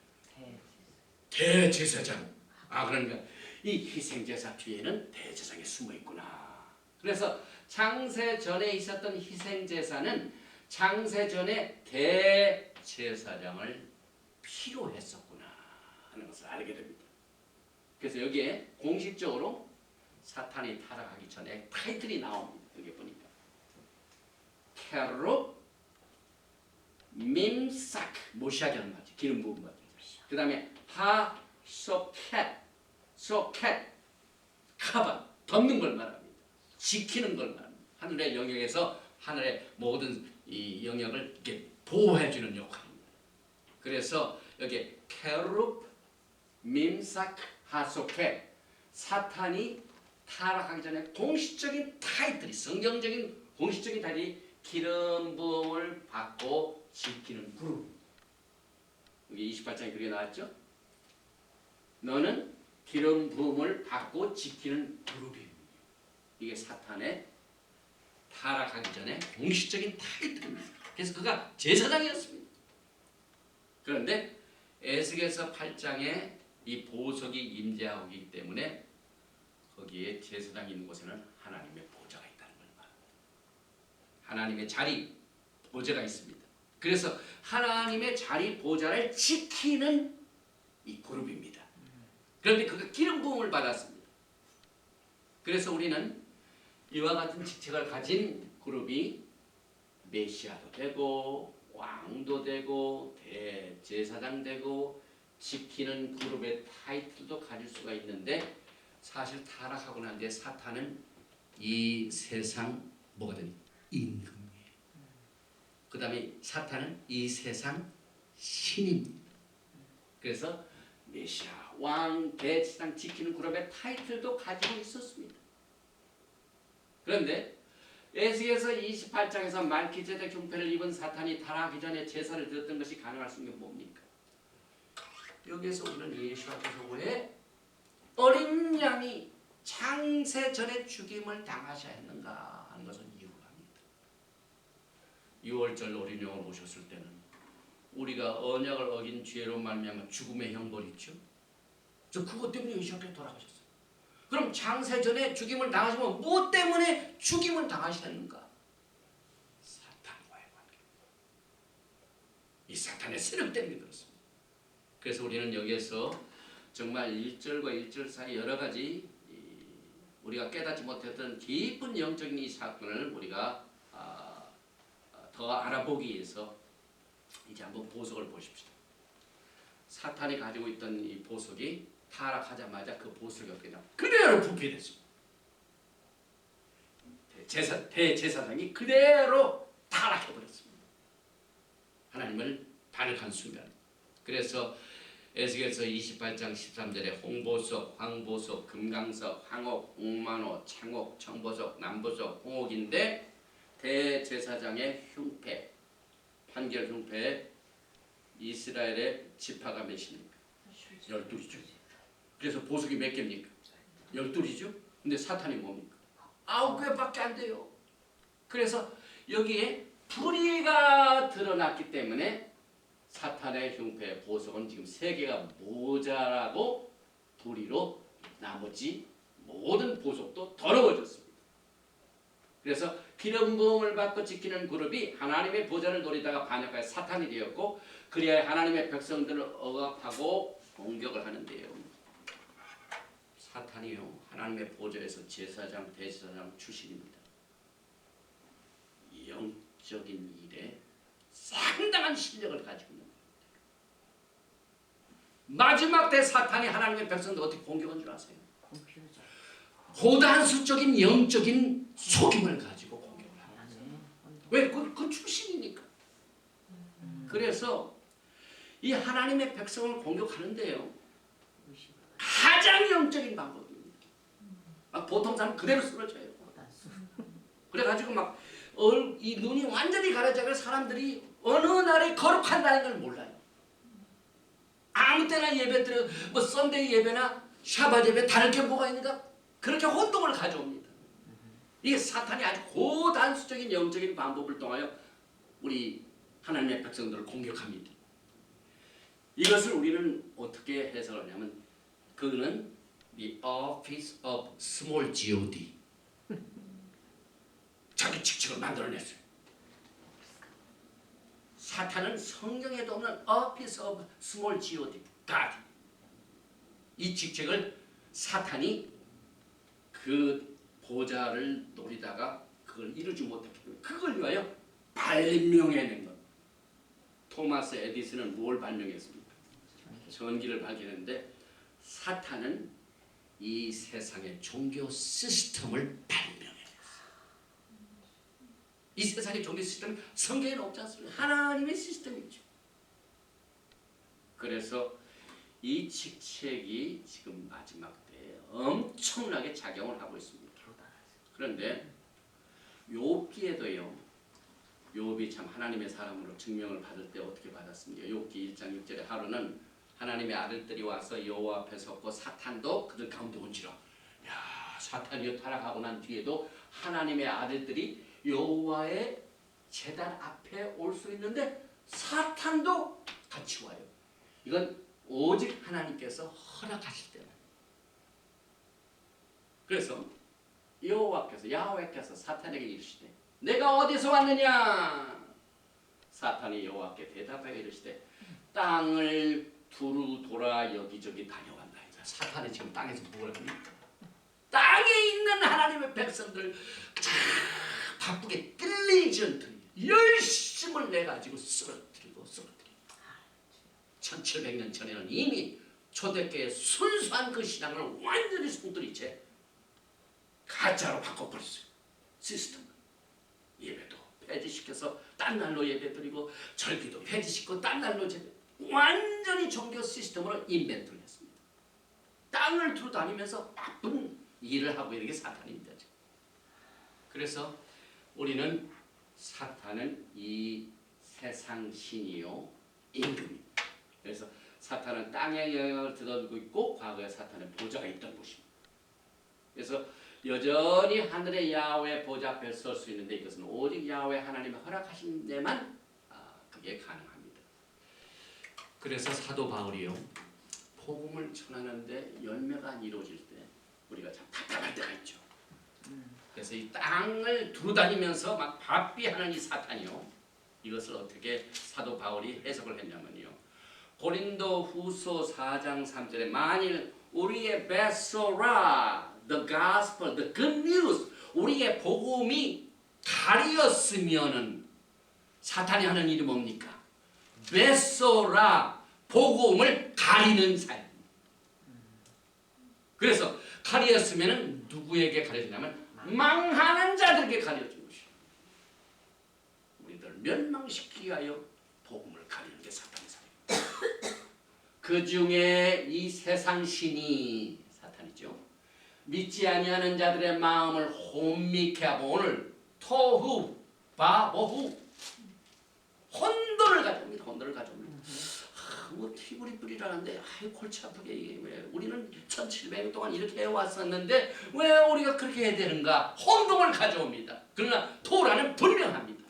대제사장. 그러니까 이 희생 제사 뒤에는 대제사장이 숨어 있구나. 그래서 창세전에 있었던 희생 제사는 창세전에 대제사장을 필요했었구나 하는 것을 알게 됩니다. 그래서 여기에 공식적으로 사탄이 타락하기 전에 타이틀이 나옵니다. 여기 보니까 케룹 밈삭 모시아기라는 말이죠. 기름 부은 말이죠. 그 다음에 소켓 카바 덮는 걸 말합니다. 지키는 걸 말합니다. 하늘의 영역에서 하늘의 모든 이 영역을 이렇게 보호해주는 역할입니다. 그래서 여기 케룹 밈삭 하소켓 사탄이 타락하기 전에 공식적인 타이틀이 성경적인 공식적인 타이틀이 기름 부음을 받고 지키는 그룹. 여기 28장에 그게 나왔죠? 너는 기름 부음을 받고 지키는 그룹입니다. 이게 사탄의 타락하기 전에 공식적인 타이틀입니다. 그래서 그가 제사장이었습니다. 그런데 에스겔서 8장에 이 보석이 임재하고 있기 때문에 거기에 제사장이 있는 곳에는 하나님의 보좌가 있다는 걸 말합니다. 하나님의 자리, 보좌가 있습니다. 그래서 하나님의 자리, 보좌를 지키는 이 그룹입니다. 그런데 그가 기름 부음을 받았습니다. 그래서 우리는 이와 같은 직책을 가진 그룹이 메시아도 되고 왕도 되고 대제사장 되고 지키는 그룹의 타이틀도 가질 수가 있는데 사실 타락하고 난 뒤에 사탄은 이 세상 뭐가 되니? 임금이에요. 그 다음에 사탄은 이 세상 신입니다. 그래서 메시아, 왕, 대제사장 지키는 그룹의 타이틀도 가지고 있었습니다. 그런데 에스겔서 28장에서 말기제덱 흉패를 입은 사탄이 타락하기 전에 제사를 드렸던 것이 가능할 수 있는 게 뭡니까? 여기에서 우리는 예수께서 왜 어린 양이 창세 전에 죽임을 당하셔야 했는가 하는 것은 이유가 합니다. 6월절 어린 양을 모셨을 때는 우리가 언약을 어긴 죄로 말미암아 죽음의 형벌이 있죠. 그것 때문에 예수께서 돌아가셨어요. 그럼 창세 전에 죽임을 당하시면 무엇 때문에 죽임을 당하셨는가? 사탄과의 관계. 이 사탄의 세력 때문에 그렇습니다. 그래서 우리는 여기에서 정말 1절과 1절 사이 여러 가지 우리가 깨닫지 못했던 깊은 영적인 이 사건을 우리가 더 알아보기 위해서 이제 한번 보석을 보십시오. 사탄이 가지고 있던 이 보석이 타락하자마자 그 보석이 어떻게 되냐? 그대로 부패됐습니다. 대제사장이 그대로 타락해버렸습니다. 하나님을 반역한 순간. 그래서 에스겔서 28장 13절에 홍보석, 황보석, 금강석, 황옥, 옥만호, 창옥, 청보석, 남보석, 홍옥인데 대제사장의 흉패, 판결 흉패에 이스라엘의 지파가 몇입니까? 12이죠. 그래서 보석이 몇 개입니까? 12이죠. 근데 사탄이 뭡니까? 9개밖에 안 돼요. 그래서 여기에 불의가 드러났기 때문에 사탄의 흉패 보석은 지금 세 개가 모자라고 불의로 나머지 모든 보석도 더러워졌습니다. 그래서 기름 부음을 받고 지키는 그룹이 하나님의 보좌를 노리다가 반역하여 사탄이 되었고 그리하여 하나님의 백성들을 억압하고 공격을 하는데요. 사탄이요 하나님의 보좌에서 제사장 대제사장 출신입니다. 영적인 일에 상당한 실력을 가지고 있는 겁니다. 마지막 때 사탄이 하나님의 백성들 어떻게 공격한 줄 아세요? 고단수적인 영적인 속임을 가지고 공격을 합니다. 왜? 그 출신이니까. 그래서 이 하나님의 백성을 공격하는데요. 가장 영적인 방법입니다. 보통 사람 그대로 쓰러져요. 그래가지고 막 이 눈이 완전히 가려져서 사람들이 어느 날에 거룩한다는 걸 몰라요. 아무 때나 예배 드려 뭐 썬데이 예배나 샤bat 예배 다를 게 뭐가 있는가? 그렇게 혼동을 가져옵니다. 이게 사탄이 아주 고단수적인 영적인 방법을 통하여 우리 하나님의 백성들을 공격합니다. 이것을 우리는 어떻게 해석하냐면 그는 the office of small god 자기 직책을 만들어냈어요. 사탄은 성경에도 없는 office of small god 이 직책을 사탄이 그 보좌를 노리다가 그걸 이루지 못했기 때문에 그걸 위하여 발명해낸 것. 토마스 에디슨은 뭘 발명했습니까? 전기를 발견했는데 사탄은 이 세상의 종교 시스템을 발명해냈어요. 이 세상의 종교 시스템은 성경에는 없지 않습니까? 하나님의 시스템이죠. 그래서 이 직책이 지금 마지막 때에 엄청나게 작용을 하고 있습니다. 그런데 욥기에도요. 욥이 참 하나님의 사람으로 증명을 받을 때 어떻게 받았습니까? 욥기 1장 6절에 하루는 하나님의 아들들이 와서 여호와 앞에 섰고 사탄도 그들 가운데 온지라. 야, 사탄이 타락하고 난 뒤에도 하나님의 아들들이 여호와의 제단 앞에 올 수 있는데 사탄도 같이 와요. 이건 오직 하나님께서 허락하실 때만. 그래서 야훼께서 사탄에게 이르시되 내가 어디서 왔느냐? 사탄이 여호와께 대답하여 이르시되 땅을 두루 돌아 여기저기 다녀왔나이다. 사탄이 지금 땅에서 뭘 합니까? 땅에 있는 하나님의 백성들 바쁘게 딜리전트 열심을 내가지고 쓰러뜨리고 1700년 전에는 이미 초대교회의 순수한 그 신앙을 완전히 손들이 채 가짜로 바꿔버렸어요. 시스템을. 예배도 폐지시켜서 딴 날로 예배드리고 절기도 폐지시키고 딴 날로 예배. 완전히 종교 시스템으로 인벤트를 했습니다. 땅을 두루 다니면서 바쁜 일을 하고 있는 게 사탄입니다. 그래서 우리는 사탄은 이 세상 신이요 임금입니다. 그래서 사탄은 땅의 영향을 드러내고 있고 과거에 사탄의 보좌가 있던 곳입니다. 그래서 여전히 하늘의 야훼 보좌 앞에 설 수 있는데 이것은 오직 야훼 하나님의 허락하신 데만 그게 가능합니다. 그래서 사도 바울이요 복음을 전하는데 열매가 안 이루어질 때 우리가 참 답답할 때가 있죠. 그래서 이 땅을 두루다니면서 막 바삐하는 이 사탄이요 이것을 어떻게 사도 바울이 해석을 했냐면요 고린도 후서 4장 3절에 만일 우리의 베소라 the gospel, the good news 우리의 복음이 가리었으면은 사탄이 하는 일이 뭡니까? 베소라 복음을 가리는 사역. 그래서 가리었으면은 누구에게 가려지냐면 망하는 자들에게 가려진 것이에요. 우리들 멸망시키기 위하여 복음을 가리는 게 사탄의 사역입니다. 그 중에 이 세상 신이 사탄이죠. 믿지 아니하는 자들의 마음을 혼미케 하고 오늘 토후 바보후 혼돈을 가져옵니다. 혼돈을 가져옵니다. 뭐 티브리 뿌리라는데 골치 아프게 이게 왜 우리는 1700년 동안 이렇게 해왔었는데 왜 우리가 그렇게 해야 되는가? 혼동을 가져옵니다. 그러나 토라는 분명합니다.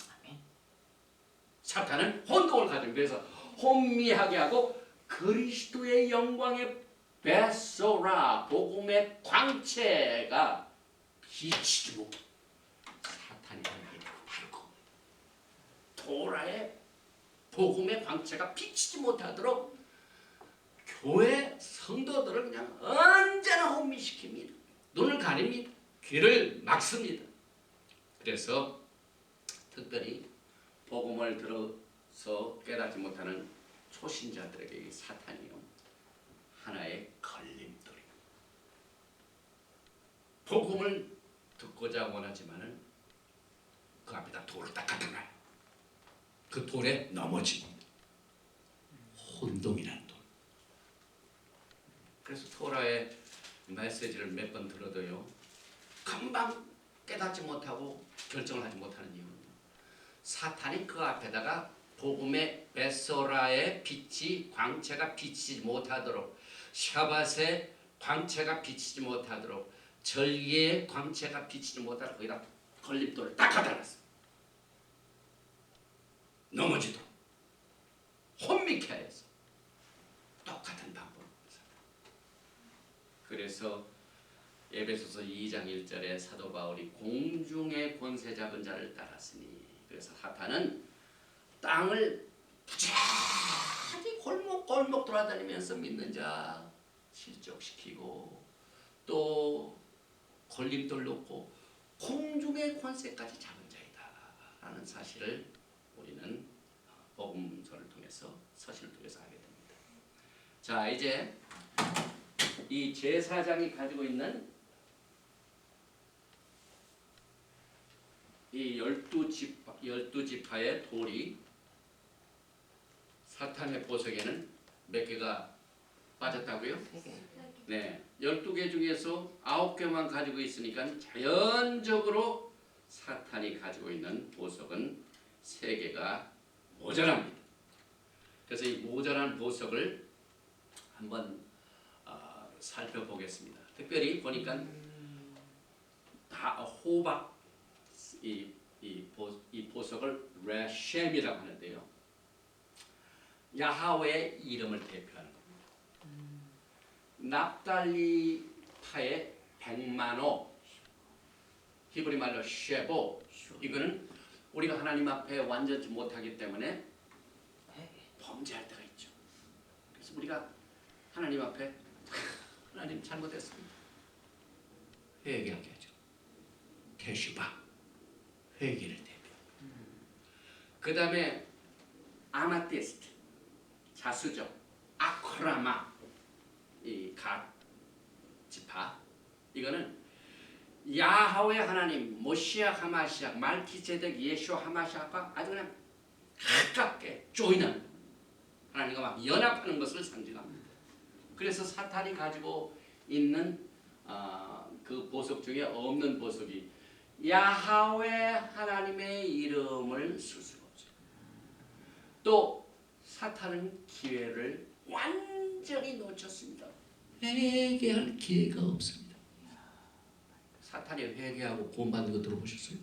사탄은 혼동을 가져옵니다. 그래서 혼미하게 하고 그리스도의 영광의 베소라 복음의 광채가 비치지 못해. 사탄이 하는 게 바로 그 토라의 복음의 광채가 비치지 못하도록 교회 성도들을 그냥 언제나 혼미시킵니다. 눈을 가립니다. 귀를 막습니다. 그래서 특별히 복음을 들어서 깨닫지 못하는 초신자들에게 이 사탄이요 하나의 걸림돌입니다. 복음을 듣고자 원하지만은 그 앞에다 돌을 딱 갖다 놔요. 그 돌에 넘어집니다. 혼동이라는 돌. 그래서 토라의 메시지를 몇 번 들어도요 금방 깨닫지 못하고 결정을 하지 못하는 이유는 사탄이 그 앞에다가 복음의 베소라의 빛이 광채가 비치지 못하도록 샤밧의 광채가 비치지 못하도록 절기의 광채가 비치지 못하도록 거기다 걸림돌을 딱 갖다 놨어요. 넘어지도록 혼미케 해서 똑같은 방법을 그래서 에베소서 2장 1절에 사도 바울이 공중의 권세 잡은 자를 따랐으니 그래서 사탄은 땅을 부지런히 골목골목 돌아다니면서 믿는 자 실족시키고 또 걸림돌 놓고 공중의 권세까지 잡은 자이다 라는 사실을 우리는 복음서를 통해서 서신을 통해서 알게 됩니다. 자 이제 이 제사장이 가지고 있는 이 12지파의 돌이 사탄의 보석에는 몇 개가 빠졌다고요? 네, 12개 중에서 9개만 가지고 있으니까 자연적으로 사탄이 가지고 있는 보석은 3개가 모자랍니다. 그래서 이 모자란 보석을 한번 살펴보겠습니다. 특별히 보니까 다 호박 이 보석을 레셴이라고 하는데요. 야하웨의 이름을 대표하는 겁니다. 납달리파의 백만호, 히브리 말로 쉐보, 이거는 우리가 하나님 앞에 완전치 못하기 때문에 범죄할 때가 있죠. 그래서 우리가 하나님 앞에 하나님 잘못했습니다. 회개하게 하죠. 테슈바, 회개를 대표. 그 다음에 아마티스트, 자수정, 아크라마, 이 갓 지파, 이거는 야하웨 하나님, 모시아 하마시아, 말키세덱 예수 하마시아가 아주 그냥 가깝게 조이는 하나님과 막 연합하는 것을 상징합니다. 그래서 사탄이 가지고 있는 그 보석 중에 없는 보석이 야하웨 하나님의 이름을 쓸 수가 없어요. 또 사탄은 기회를 완전히 놓쳤습니다. 회개할 기회가 없습니다. 사탄이 회개하고 구원받는 거 들어보셨어요?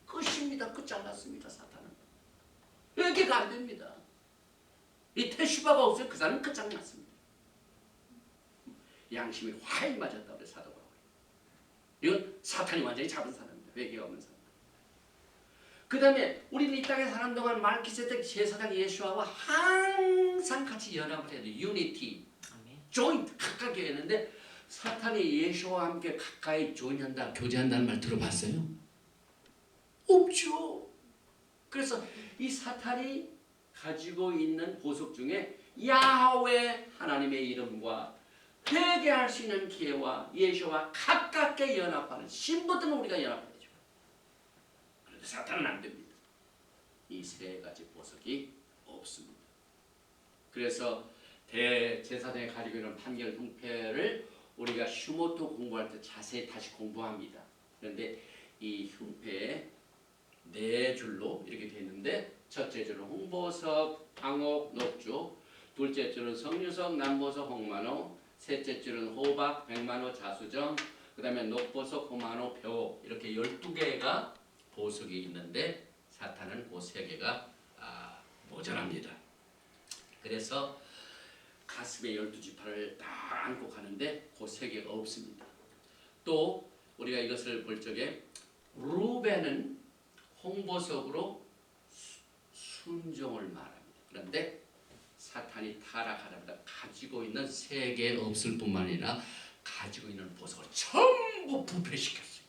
끝입니다. 끝장났습니다. 사탄은 회개가 안 됩니다. 이 테슈바가 없어요. 그 사람은 끝장났습니다. 양심이 화해 맞았다 그래 사도 바울이. 이건 사탄이 완전히 잡은 사람입니다. 회개가 없는 사람. 그 다음에 우리는 이 땅에 사는 동안 말키세덱 제사장 예수와 항상 같이 연합을 해야 돼요. 유니티, 조인트 가깝게 했는데 사탄이 예수와 함께 가까이 조인한다, 교제한다는 말 들어봤어요? 없죠. 그래서 이 사탄이 가지고 있는 보석 중에 야훼 하나님의 이름과 회개할 수 있는 기회와 예수와 가깝게 연합하는 신부들은 우리가 연합해야죠. 그런데 사탄은 안 됩니다. 이 3가지 보석이 없습니다. 그래서 대제사장이 가지고 있는 판결 흉패를 우리가 슈모토 공부할 때 자세히 다시 공부합니다. 그런데 이 흉패에 4줄로 이렇게 되어 있는데 첫째 줄은 홍보석, 황옥, 녹주, 둘째 줄은 석류석, 남보석, 홍만호, 셋째 줄은 호박, 백만호, 자수정, 그 다음에 녹보석, 호만호, 표 이렇게 12개가 보석이 있는데 사탄은 그 3개가 모자랍니다. 그래서 가슴에 12지파를 다 안고 가는데 그 세계가 없습니다. 또 우리가 이것을 볼 적에 루벤은 홍보석으로 순종을 말합니다. 그런데 사탄이 타락하자마자 가지고 있는 세계에 없을 뿐만 아니라 가지고 있는 보석을 전부 부패시켰어요.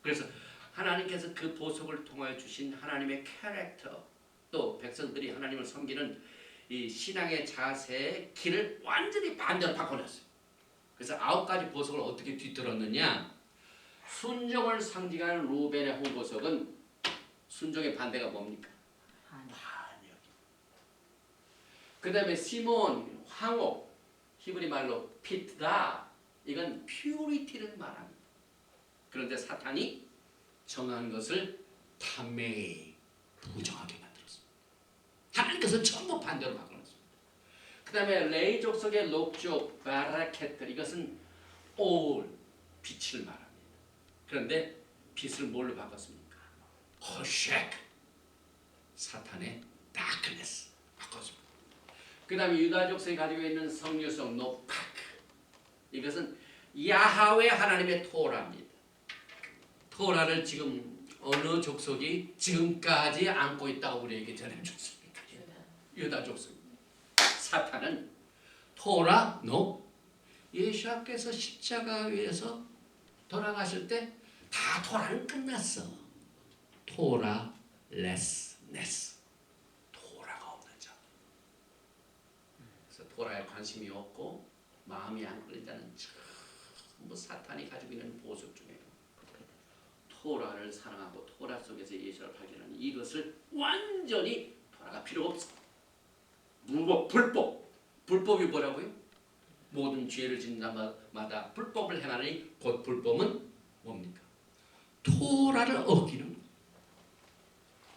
그래서 하나님께서 그 보석을 통하여 주신 하나님의 캐릭터, 또 백성들이 하나님을 섬기는 이 신앙의 자세의 길을 완전히 반대로 바꿔놨어요. 그래서 9가지 보석을 어떻게 뒤틀었느냐? 순종을 상징하는 루벤의 홍보석은 순종의 반대가 뭡니까? 반역입니다. 그 다음에 시몬, 황옥, 히브리 말로 피트다, 이건 퓨리티를 말합니다. 그런데 사탄이 정한 것을 탐매에 부정하게 만들었습니다. 하나님께서 전부 반대로 바꿔놨습니다. 그 다음에 레이 족속의 록족, 바라켓들, 이것은 올, 빛을 말합니다. 그런데 빛을 뭘로 바꿨습니까? 호색, 사탄의 다크네스 바꿨습니다. 그 다음에 유다 족속이 가지고 있는 성류성, 노파크, 이것은 야하웨 하나님의 토라입니다. 토라를 지금 어느 족속이 지금까지 안고 있다고 우리에게 전해줬습니까? 유다 족속. 사탄은 토라, 노, 예수께서 십자가 위에서 돌아가실 때 다 토라는 끝났어. 토라 레스네스, 토라가 없는 자. 그래서 토라에 관심이 없고 마음이 안 끌린 자는 전부 사탄이 가지고 있는 보석 중에 토라를 사랑하고 토라 속에서 예수를 발견하는 이것을 완전히 토라가 필요 없어. 무법, 불법. 불법이 뭐라고요? 모든 죄를 짓는 자마다 불법을 행하니 곧 불법은 뭡니까? 토라를 어기는.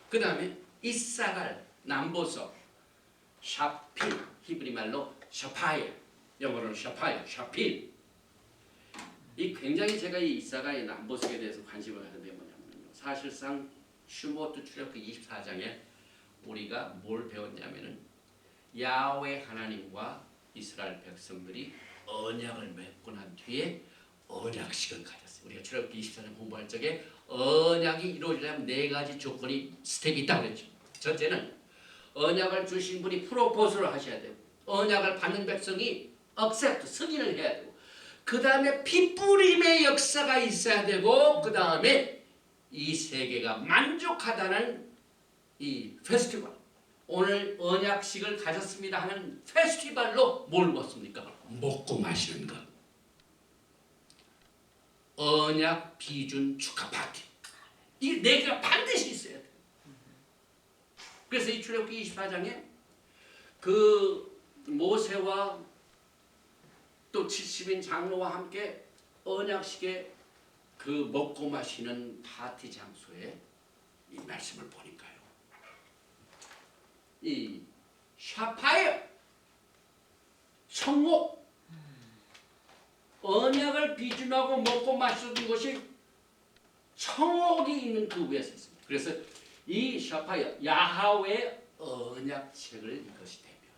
그 다음에 이사갈, 남보석, 샤필, 히브리 말로 샤파야, 영어로는 샤파야, 샤필. 이 굉장히 제가 이 이사갈의 남보석에 대해서 관심을 가진 게 뭐냐면요. 사실상 슈모트 출애굽기 24장에 우리가 뭘 배웠냐면은 야훼 하나님과 이스라엘 백성들이 언약을 맺고 난 뒤에 언약식을 가졌어요. 우리가 출애굽기 24장 공부할 적에 언약이 이루어지려면 4가지 조건이 스텝이 있다고 그랬죠. 첫째는 언약을 주신 분이 프로포즈를 하셔야 되고, 언약을 받는 백성이 accept, 승인을 해야 되고, 그 다음에 피뿌림의 역사가 있어야 되고, 그 다음에 이 세계가 만족하다는 이 페스티벌, 오늘 언약식을 가졌습니다 하는 페스티벌로 뭘 먹습니까? 먹고 마시는 것. 언약 비준 축하 파티. 이 4개가 반드시 있어야 돼. 그래서 이 출애굽기 24장에 그 모세와 또 70인 장로와 함께 언약식에 그 먹고 마시는 파티 장소에 이 말씀을 보니까요. 이 샤파에 성목, 언약을 비준하고 먹고 마시는 것이 청옥이 있는 그 위에 있습니다. 그래서 이 샤파야 야하웨 언약책을 이것이 대표.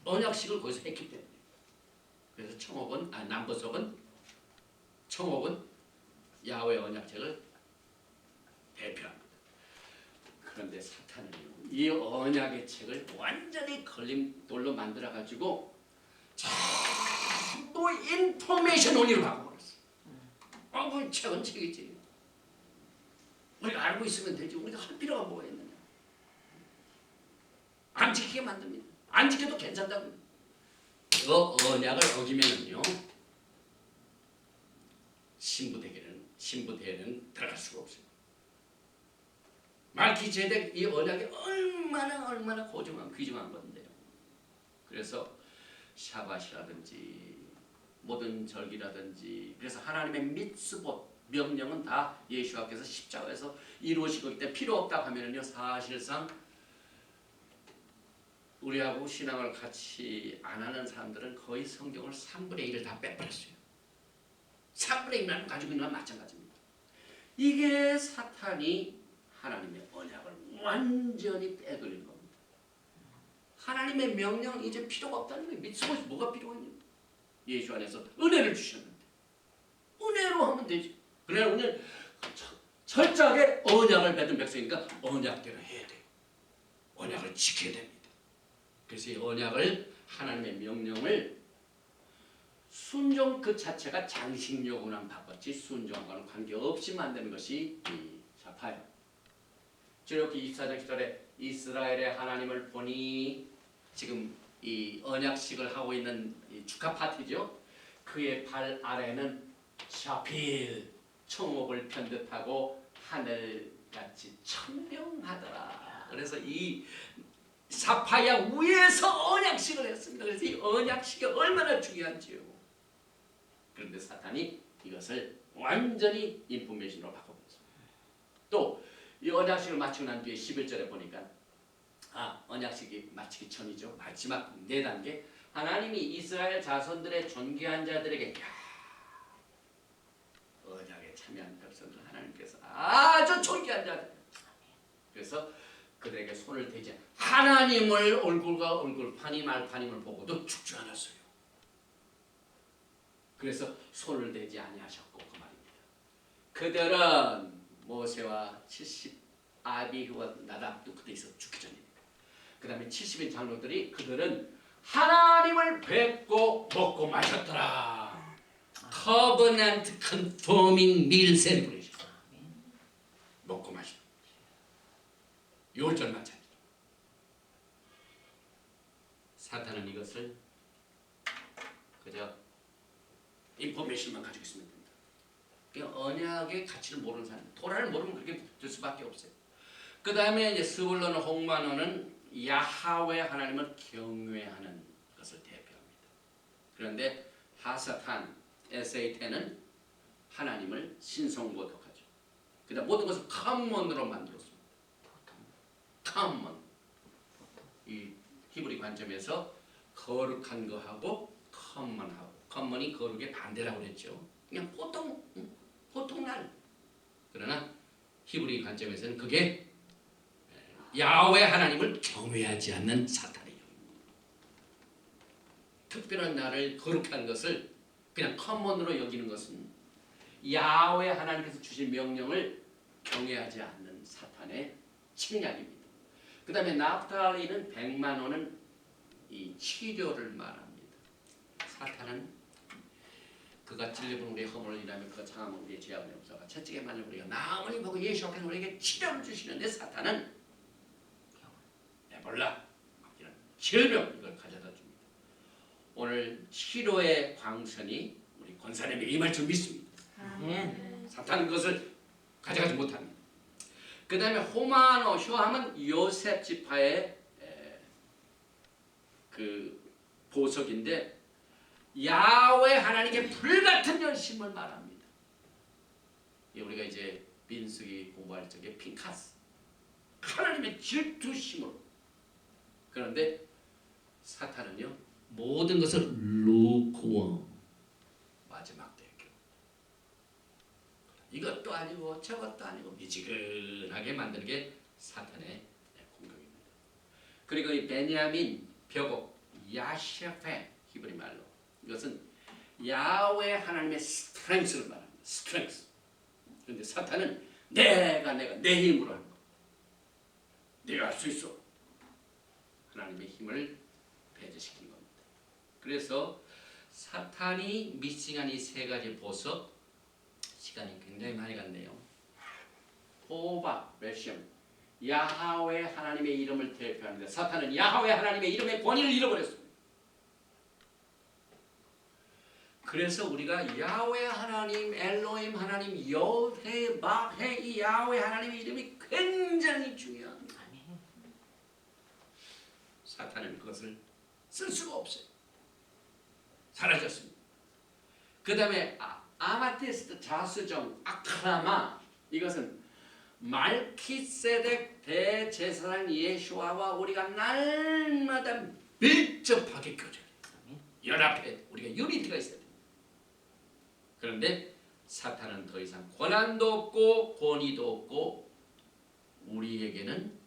언약식을 거기서 했기 때문에. 그래서 청옥은 남보석은 청옥은 야하웨 언약책을 대표합니다. 그런데 사탄은요, 이 언약의 책을 완전히 걸림돌로 만들어 가지고 전부 인포메이션 온리로 바꿔버렸어. 그 책은 책이지. 우리가 알고 있으면 되지. 우리가 할 필요가 뭐가 있느냐. 안 지키게 만듭니다. 안 지켜도 괜찮다고. 그 언약을 어기면은요, 신부대에는 들어갈 수가 없어요. 말기제덱 이 언약이 얼마나 고정한 귀중한 건데요. 그래서 샤밧이라든지 모든 절기라든지, 그래서 하나님의 미tzvot 명령은 다 예수와께서 십자가에서 이루어지고 있기 때문에 필요 없다고 하면은요, 사실상 우리하고 신앙을 같이 안 하는 사람들은 거의 성경을 3분의 1을 다 빼버렸어요. 3분의 1만 가지고 있는 건 마찬가지입니다. 이게 사탄이 하나님의 언약을 완전히 빼돌린 겁니다. 하나님의 명령 이제 필요가 없다는 거예요. 믿을 것이 뭐가 필요하냐? 예수 안에서 은혜를 주셨는데 은혜로 하면 되지. 그러나 오늘 철저하게 언약을 받은 백성이니까 언약대로 해야 돼요. 언약을 지켜야 됩니다. 그래서 이 언약을 하나님의 명령을 순종 그 자체가 장식요구만 바꿨지 순종과는 관계없이 만드는 것이 이 사파예요. 출애굽기 24장 10절에 이스라엘의 하나님을 보니 지금 이 언약식을 하고 있는 이 축하 파티죠. 그의 발 아래는 샤필 청옥을 편듯하고 하늘같이 청명하더라. 그래서 이 사파야 위에서 언약식을 했습니다. 그래서 이 언약식이 얼마나 중요한지요. 그런데 사탄이 이것을 완전히 인포메이션으로 바꿔버렸습니다. 또 이 언약식을 마치고 난 뒤에 11절에 보니까 언약식이 마치기 전이죠. 마지막 4단계 하나님이 이스라엘 자손들의 존귀한 자들에게 언약에 참여한 백성들 하나님께서 아주 존귀한 자들 그래서 그들에게 손을 대지 하나님을 얼굴과 얼굴 파님을 보고도 죽지 않았어요. 그래서 손을 대지 아니하셨고 그 말입니다. 그들은 모세와 70 아비후와 나답도 그때에서 죽기 전입니다. 그 다음에 70인 장로들이 그들은 하나님을 뵙고 먹고 마셨더라. Covenant confirming meal celebration. 먹고 마셨다. 6절 마찬가지. 사탄은 이것을 그저 인포메이션만 가지고 있으면 됩니다. 언약의 가치를 모르는 사람, 토라를 모르면 그렇게 될 수밖에 없어요. 그 다음에 이제 스불론은 홍만호는 야하웨 하나님을 경외하는 것을 대표합니다. 그런데 하사탄, 에세이테는 하나님을 신성모독하죠. 그다음 모든 것을 커먼으로 만들었습니다. 커먼. 이 히브리 관점에서 거룩한 거하고 커먼하고 커먼이 거룩의 반대라고 그랬죠. 그냥 보통 날. 그러나 히브리 관점에서는 그게 야훼 하나님을 경외하지 않는 사탄이에요. 특별한 날을 거룩한 것을 그냥 커먼으로 여기는 것은 야훼 하나님께서 주신 명령을 경외하지 않는 사탄의 침략입니다. 그 다음에 나프탈리는 100만 원은 이 치료를 말합니다. 사탄은 그가 찔리면 우리의 허물을 인하며 그가 장하면 우리의 죄악을 없어가 채찍에 맞는 우리가 나무니 보고 예수 앞에서 우리에게 치료를 주시는데 사탄은 에볼라 이런 질병 이걸 가져다 줍니다. 오늘 치료의 광선이 우리 권사님에게 임할 줄 믿습니다. 사탄은 그것을 가져가지 못합니다. 그 다음에 호마노 효함은 요셉 지파의 그 보석인데 야훼 하나님께 불같은 열심을 말합니다. 우리가 이제 민수기 공부할 적에 핀카스 하나님의 질투심으로. 그런데 사탄은요 모든 것을 루크워 마지막 대교 이것도 아니고 저것도 아니고 미지근하게 만드는 게 사탄의 공격입니다. 그리고 이 베냐민 벽옥 야셰페 히브리 말로 이것은 야훼 하나님의 스트렝스를 말합니다. 스트렝스. 그런데 사탄은 내가 내 힘으로 하는 거. 내가 할 수 있어. 하나님의 힘을 배제시키는 겁니다. 그래서 사탄이 미싱한 이 세 가지 보석 시간이 굉장히 많이 갔네요. 호바, 레시엄, 야훼 하나님의 이름을 대표합니다. 사탄은 야훼 하나님의 이름의 권위를 잃어버렸습니다. 그래서 우리가 야훼 하나님, 엘로힘 하나님, 여헤, 바헤 이 야훼 하나님의 이름이 굉장히 중요합니다. 사탄은 그것을 쓸 수가 없어요. 사라졌습니다. 그 다음에 아마테스트, 자수정, 아크라마 이것은 말키세덱 대제사장 예수아와 우리가 날마다 밀접하게 교제해요. 연합해 우리가 유니티가 있어야 돼요. 그런데 사탄은 더 이상 권한도 없고 권위도 없고 우리에게는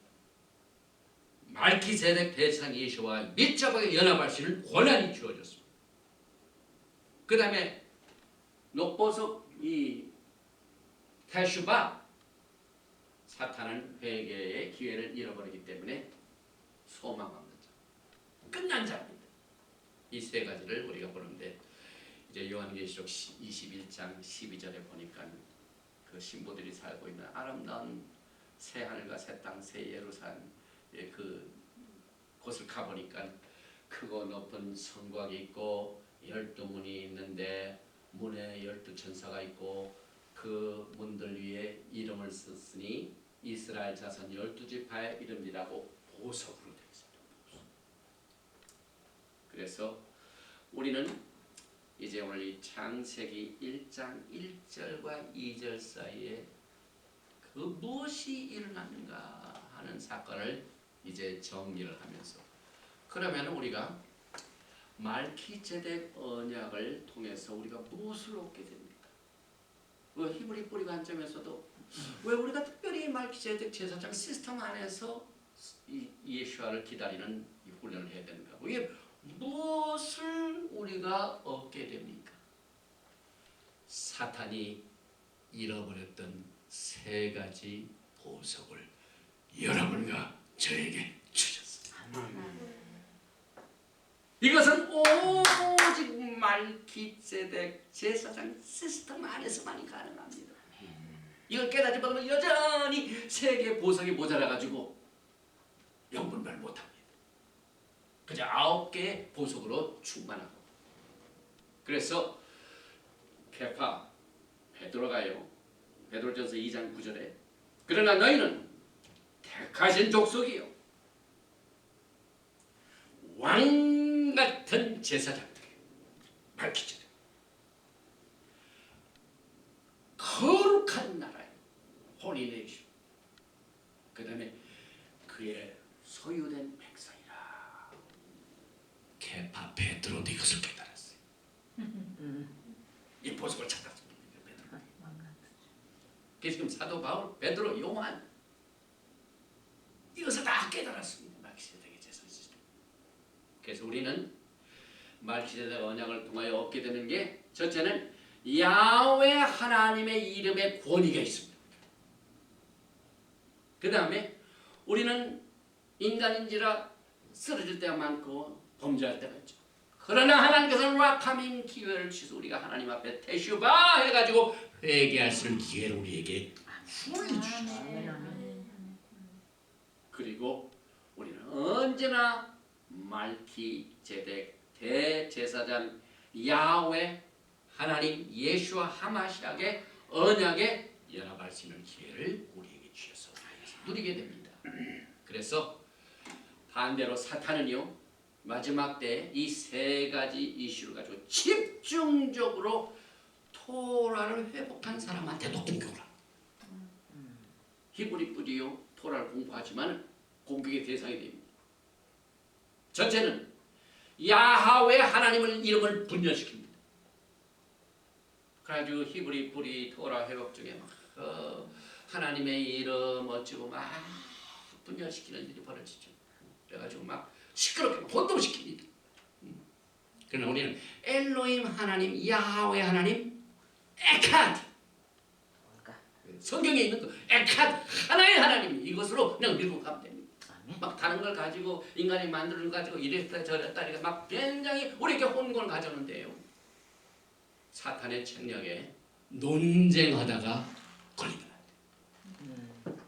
말기세덱 대상 예수와 밀접하게 연합할 수 있는 권한이 주어졌습니다. 그 다음에 녹보석 이 테슈바, 사탄은 회개의 기회를 잃어버리기 때문에 소망한 거죠. 끝난 자입니다. 이 세 가지를 우리가 보는데 이제 요한계시록 21장 12절에 보니까 그 신부들이 살고 있는 아름다운 새 하늘과 새 땅, 새 예루살렘 그 곳을 가보니까 크고 높은 성곽이 있고 12문이 있는데 문에 12천사가 있고 그 문들 위에 이름을 썼으니 이스라엘 자손 12지파의 이름이라고 보석으로 되어 있습니다. 그래서 우리는 이제 오늘 이 창세기 1장 1절과 2절 사이에 그 무엇이 일어났는가 하는 사건을 이제 정리를 하면서, 그러면 우리가 말기제덱 언약을 통해서 우리가 무엇을 얻게 됩니까? 그 히브리 뿌리 관점에서도 왜 우리가 특별히 말기제덱 제사장 시스템 안에서 이 예수아를 기다리는 이 훈련을 해야 되는가? 이게 무엇을 우리가 얻게 됩니까? 사탄이 잃어버렸던 세 가지 보석을 여러분과 저에게 주셨습니다. 이것은 오직 말기제덱 제사장 시스템 안에서만이 가능합니다. 이걸 깨닫지 못하면 여전히 세 개의 보석이 모자라가지고 영분별 못합니다. 그저 9개의 보석으로 충만하고. 그래서 케파 베드로가요, 베드로전서 2장 9절에 그러나 너희는 택하신 족속이요 왕 같은 제사장들이요, 말기제덱 거룩한 나라요, 홀리 네이션, 그 다음에 그의 소유된 백성이라. 케파 베드로도 이것을 깨달았어요. 이 보석을 찾았습니다. 베드로. 그래서 지금 사도 바울, 베드로, 요한 이것을 다 깨달았습니다. 말기제덱의 제사 시스템. 그래서 우리는 말기제덱 언약을 통하여 얻게 되는 게, 첫째는 야훼 하나님의 이름의 권위가 있습니다. 그 다음에 우리는 인간인지라 쓰러질 때가 많고 범죄할 때가 있죠. 그러나 하나님께서는 와카민 기회를 주셔서 우리가 하나님 앞에 테슈바 해가지고 회개할 수 있는 기회를 우리에게 후히 주셨습니다. 그리고 우리는 언제나 말기제덱 대제사장 야훼 하나님 예수와 하마시아의 언약에 연합할 수 있는 기회를 우리에게 주셔서 누리게 됩니다. 그래서 반대로 사탄은요, 마지막 때 이 세 가지 이슈를 가지고 집중적으로 토라를 회복한 사람한테도 공격을 합니다. 히브리 뿌리요 토라를 공부하지만 공격의 대상이 됩니다. 첫째는 야훼 하나님을 이름을 분열시킵니다. 그래가지고 히브리 뿌리 토라 회복 중에 막 하나님의 이름 어찌고 막 분열시키는 일이 벌어지죠. 그래가지고 막 시끄럽게 혼동시킵니다. 그러나 우리는 엘로힘 하나님, 야훼 하나님, 에카드, 성경에 있는 그 에카드 하나의 하나님, 이것으로 그냥 밀고 가면 됩니다. 막 다른 걸 가지고 인간이 만드는 거 가지고 이랬다 저랬다 막 굉장히 우리에게 혼돈을 가져오는데요, 사탄의 책략에 논쟁하다가 걸리면 안 돼요.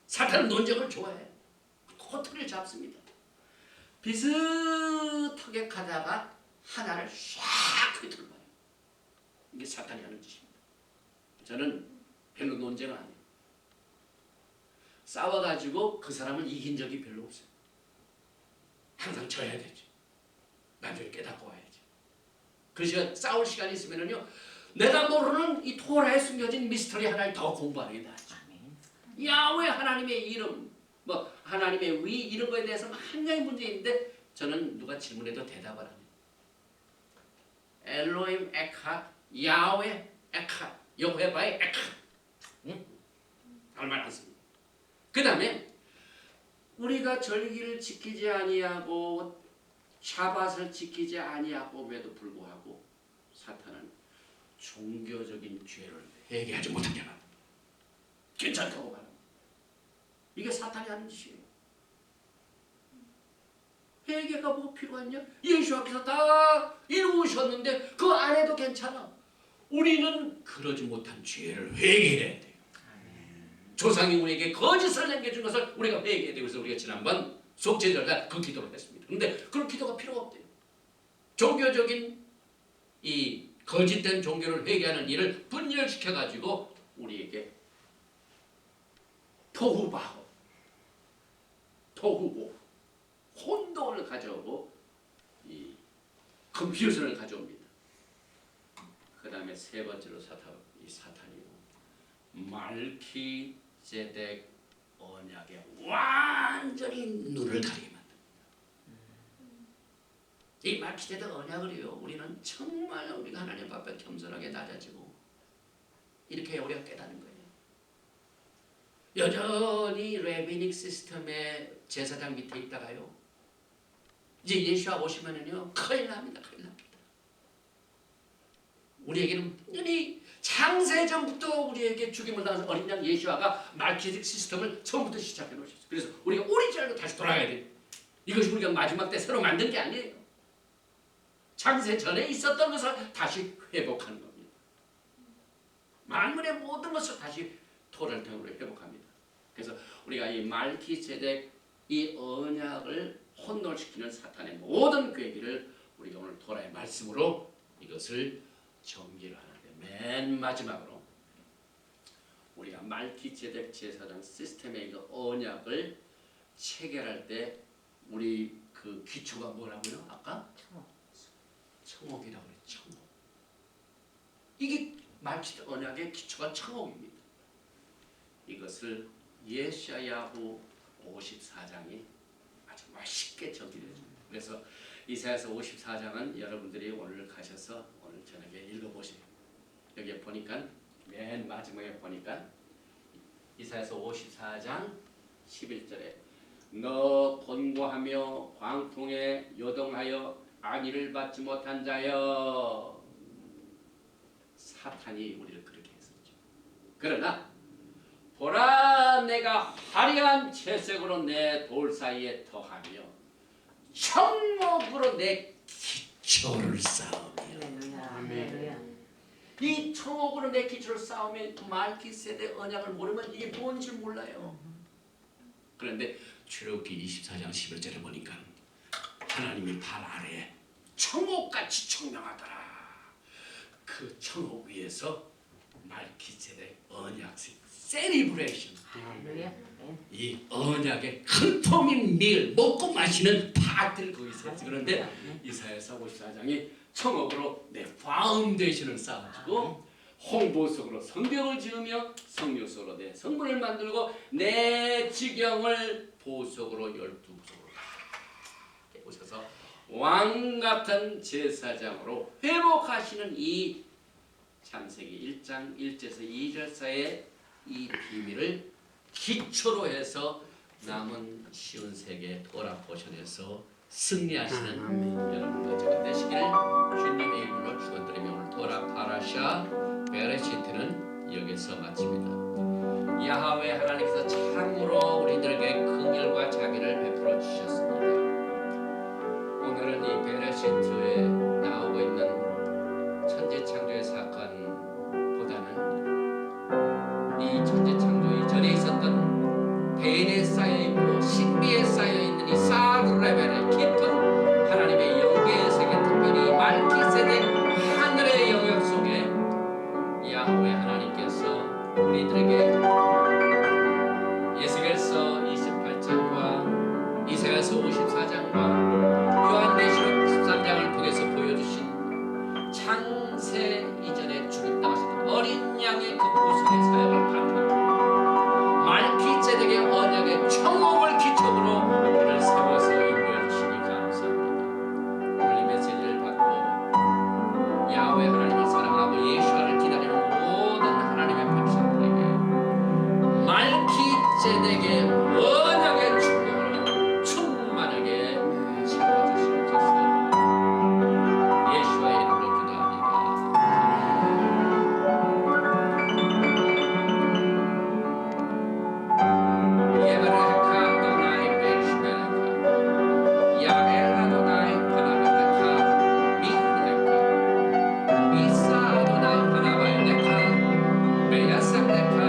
사탄은 논쟁을 좋아해요. 코트를 잡습니다. 비슷하게 가다가 하나를 샥 휘둘러요. 이게 사탄이 하는 짓입니다. 저는 별로 논쟁을 안 해요. 싸워가지고 그 사람을 이긴 적이 별로 없어요. 항상 져야 되죠. 나중에 깨닫고 와야지. 그래서 싸울 시간이 있으면요, 내가 모르는 이 토라에 숨겨진 미스터리 하나를 더 공부하는 게 낫죠. 야훼 하나님의 이름, 뭐 하나님의 위 이런 거에 대해서 한가지 문제 있는데 저는 누가 질문해도 대답을 안 해요. 엘로힘 에카, 야훼 에카, 여호와의 에카, 할 말 않습니다. 그 다음에 우리가 절기를 지키지 아니하고 샤밧을 지키지 아니하고에도 불구하고 사탄은 종교적인 죄를 회개하지 못하게 합니다. 괜찮다고 말합니다. 이게 사탄이 하는 짓이에요. 회개가 뭐 필요하냐? 예수께서 다 이루셨는데 그 안에도 괜찮아. 우리는 그러지 못한 죄를 회개해야 돼요. 조상이 우리에게 거짓을 남겨준 것을 우리가 회개해야 되고, 그래서 우리가 지난번 속죄절날 그 기도를 했습니다. 그런데 그런 기도가 필요가 없대요. 종교적인 이 거짓된 종교를 회개하는 일을 분열시켜가지고 우리에게 토후바호, 토후보, 혼돈을 가져오고 이 컨퓨전을 가져옵니다. 그 다음에 세 번째로 사탄이요, 말키제덱 언약에 완전히 눈을 가리게 만듭니다. 이 말키제덱 언약을요, 우리는 정말 우리가 하나님 앞에 겸손하게 낮아지고 이렇게 해야 우리가 깨닫는 거예요. 여전히 레비닉 시스템의 제사장 밑에 있다가요, 이제 예수와 오시면은요 큰일 납니다. 큰일 납니다. 우리에게는 분명히 창세전부터 우리에게 죽임을 당한 어린 양 예수와가 말키제덱 시스템을 처음부터 시작해 놓으셨어요. 그래서 우리가 오리지널로 다시 돌아가야 돼요. 이것이 우리가 마지막 때 새로 만든 게 아니에요. 창세 전에 있었던 것을 다시 회복하는 겁니다. 만물의 모든 것을 다시 토라를 통으로 회복합니다. 그래서 우리가 이 말키제덱 이 언약을 혼돈시키는 사탄의 모든 계기를 우리가 오늘 토라의 말씀으로 이것을 정리를 하는데, 맨 마지막으로 우리가 말키제덱 제사장 시스템의 그 언약을 체결할 때 우리 그 기초가 뭐라고요? 아까 청옥이라고 그랬죠. 청옥. 이게 말키제덱 언약의 기초가 청옥입니다. 이것을 예샤야후 54장이 아주 맛있게 정리해줍니다. 그래서 이사야서 54장은 여러분들이 오늘 가셔서 오늘 저녁에 읽어보세요. 여기에 보니까 맨 마지막에 보니까 이사야서 54장 11절에 너 번고하며 광풍에 요동하여 안위를 받지 못한 자여, 사탄이 우리를 그렇게 했었죠. 그러나 보라, 내가 화려한 채색으로 내 돌 사이에 더하며 청옥으로 내 기초를 쌓으며. 아멘. 이 청옥으로 내 기초를 쌓으면 말키세덱 언약을 모르면 이게 뭔지 몰라요. 그런데 출애굽기 24장 11절에 보니까 하나님이 발 아래에 청옥같이 청명하더라. 그 청옥 위에서 말키세덱 언약 세리브레이션, 이 언약의 큰 텀인 밀 먹고 마시는 파들이 거기서 했지. 그런데 이사야서 54장이 청옥으로 내 파운데이션을 쌓아주고 홍보석으로 성벽을 지으며 성묘석으로 내 성문을 만들고 내 지경을 보석으로 12석으로 오셔서 왕같은 제사장으로 회복하시는 이 창세기 1장 1절에서 2절 사이의 이 비밀을 기초로 해서 남은 쉬운 세계 토라 포션에서 승리하시는 여러분들 저가 되시기를 주님의 이름으로 축원드리며 오늘 토라 파라샤 베레시트는 여기서 마칩니다. 야하웨 하나님께서 참으로 우리들에게 긍휼과 자비를 베풀어 주셨습니다. 오늘은 이 베레시트에 나오고 있는 천지창조의 사건보다는 이 천지창조 이전에 있었던 벤에 쌓여있고 신비에 쌓여있는 이 사르레벨의 깊은 하나님의 영계의 세계, 특별히 말키세덱 하늘의 영역 속에 야훼 하나님께서 우리들에게 에스겔서 28장과 이사야서 54장과 요한계시록 13장을 통해서 보여주신 창세 이전에 죽임당하신 어린 양의 그 구속의 사역을 바탕으로 말키제덱의 언약의 청옥을 기초로 우리를 세워서 인도해 주시니 감사합니다. 오늘 이 메시지를 받고 야훼 하나님을 사랑하고 예수와를 기다리는 모든 하나님의 백성들에게 말키제덱의 언약의 축복을 내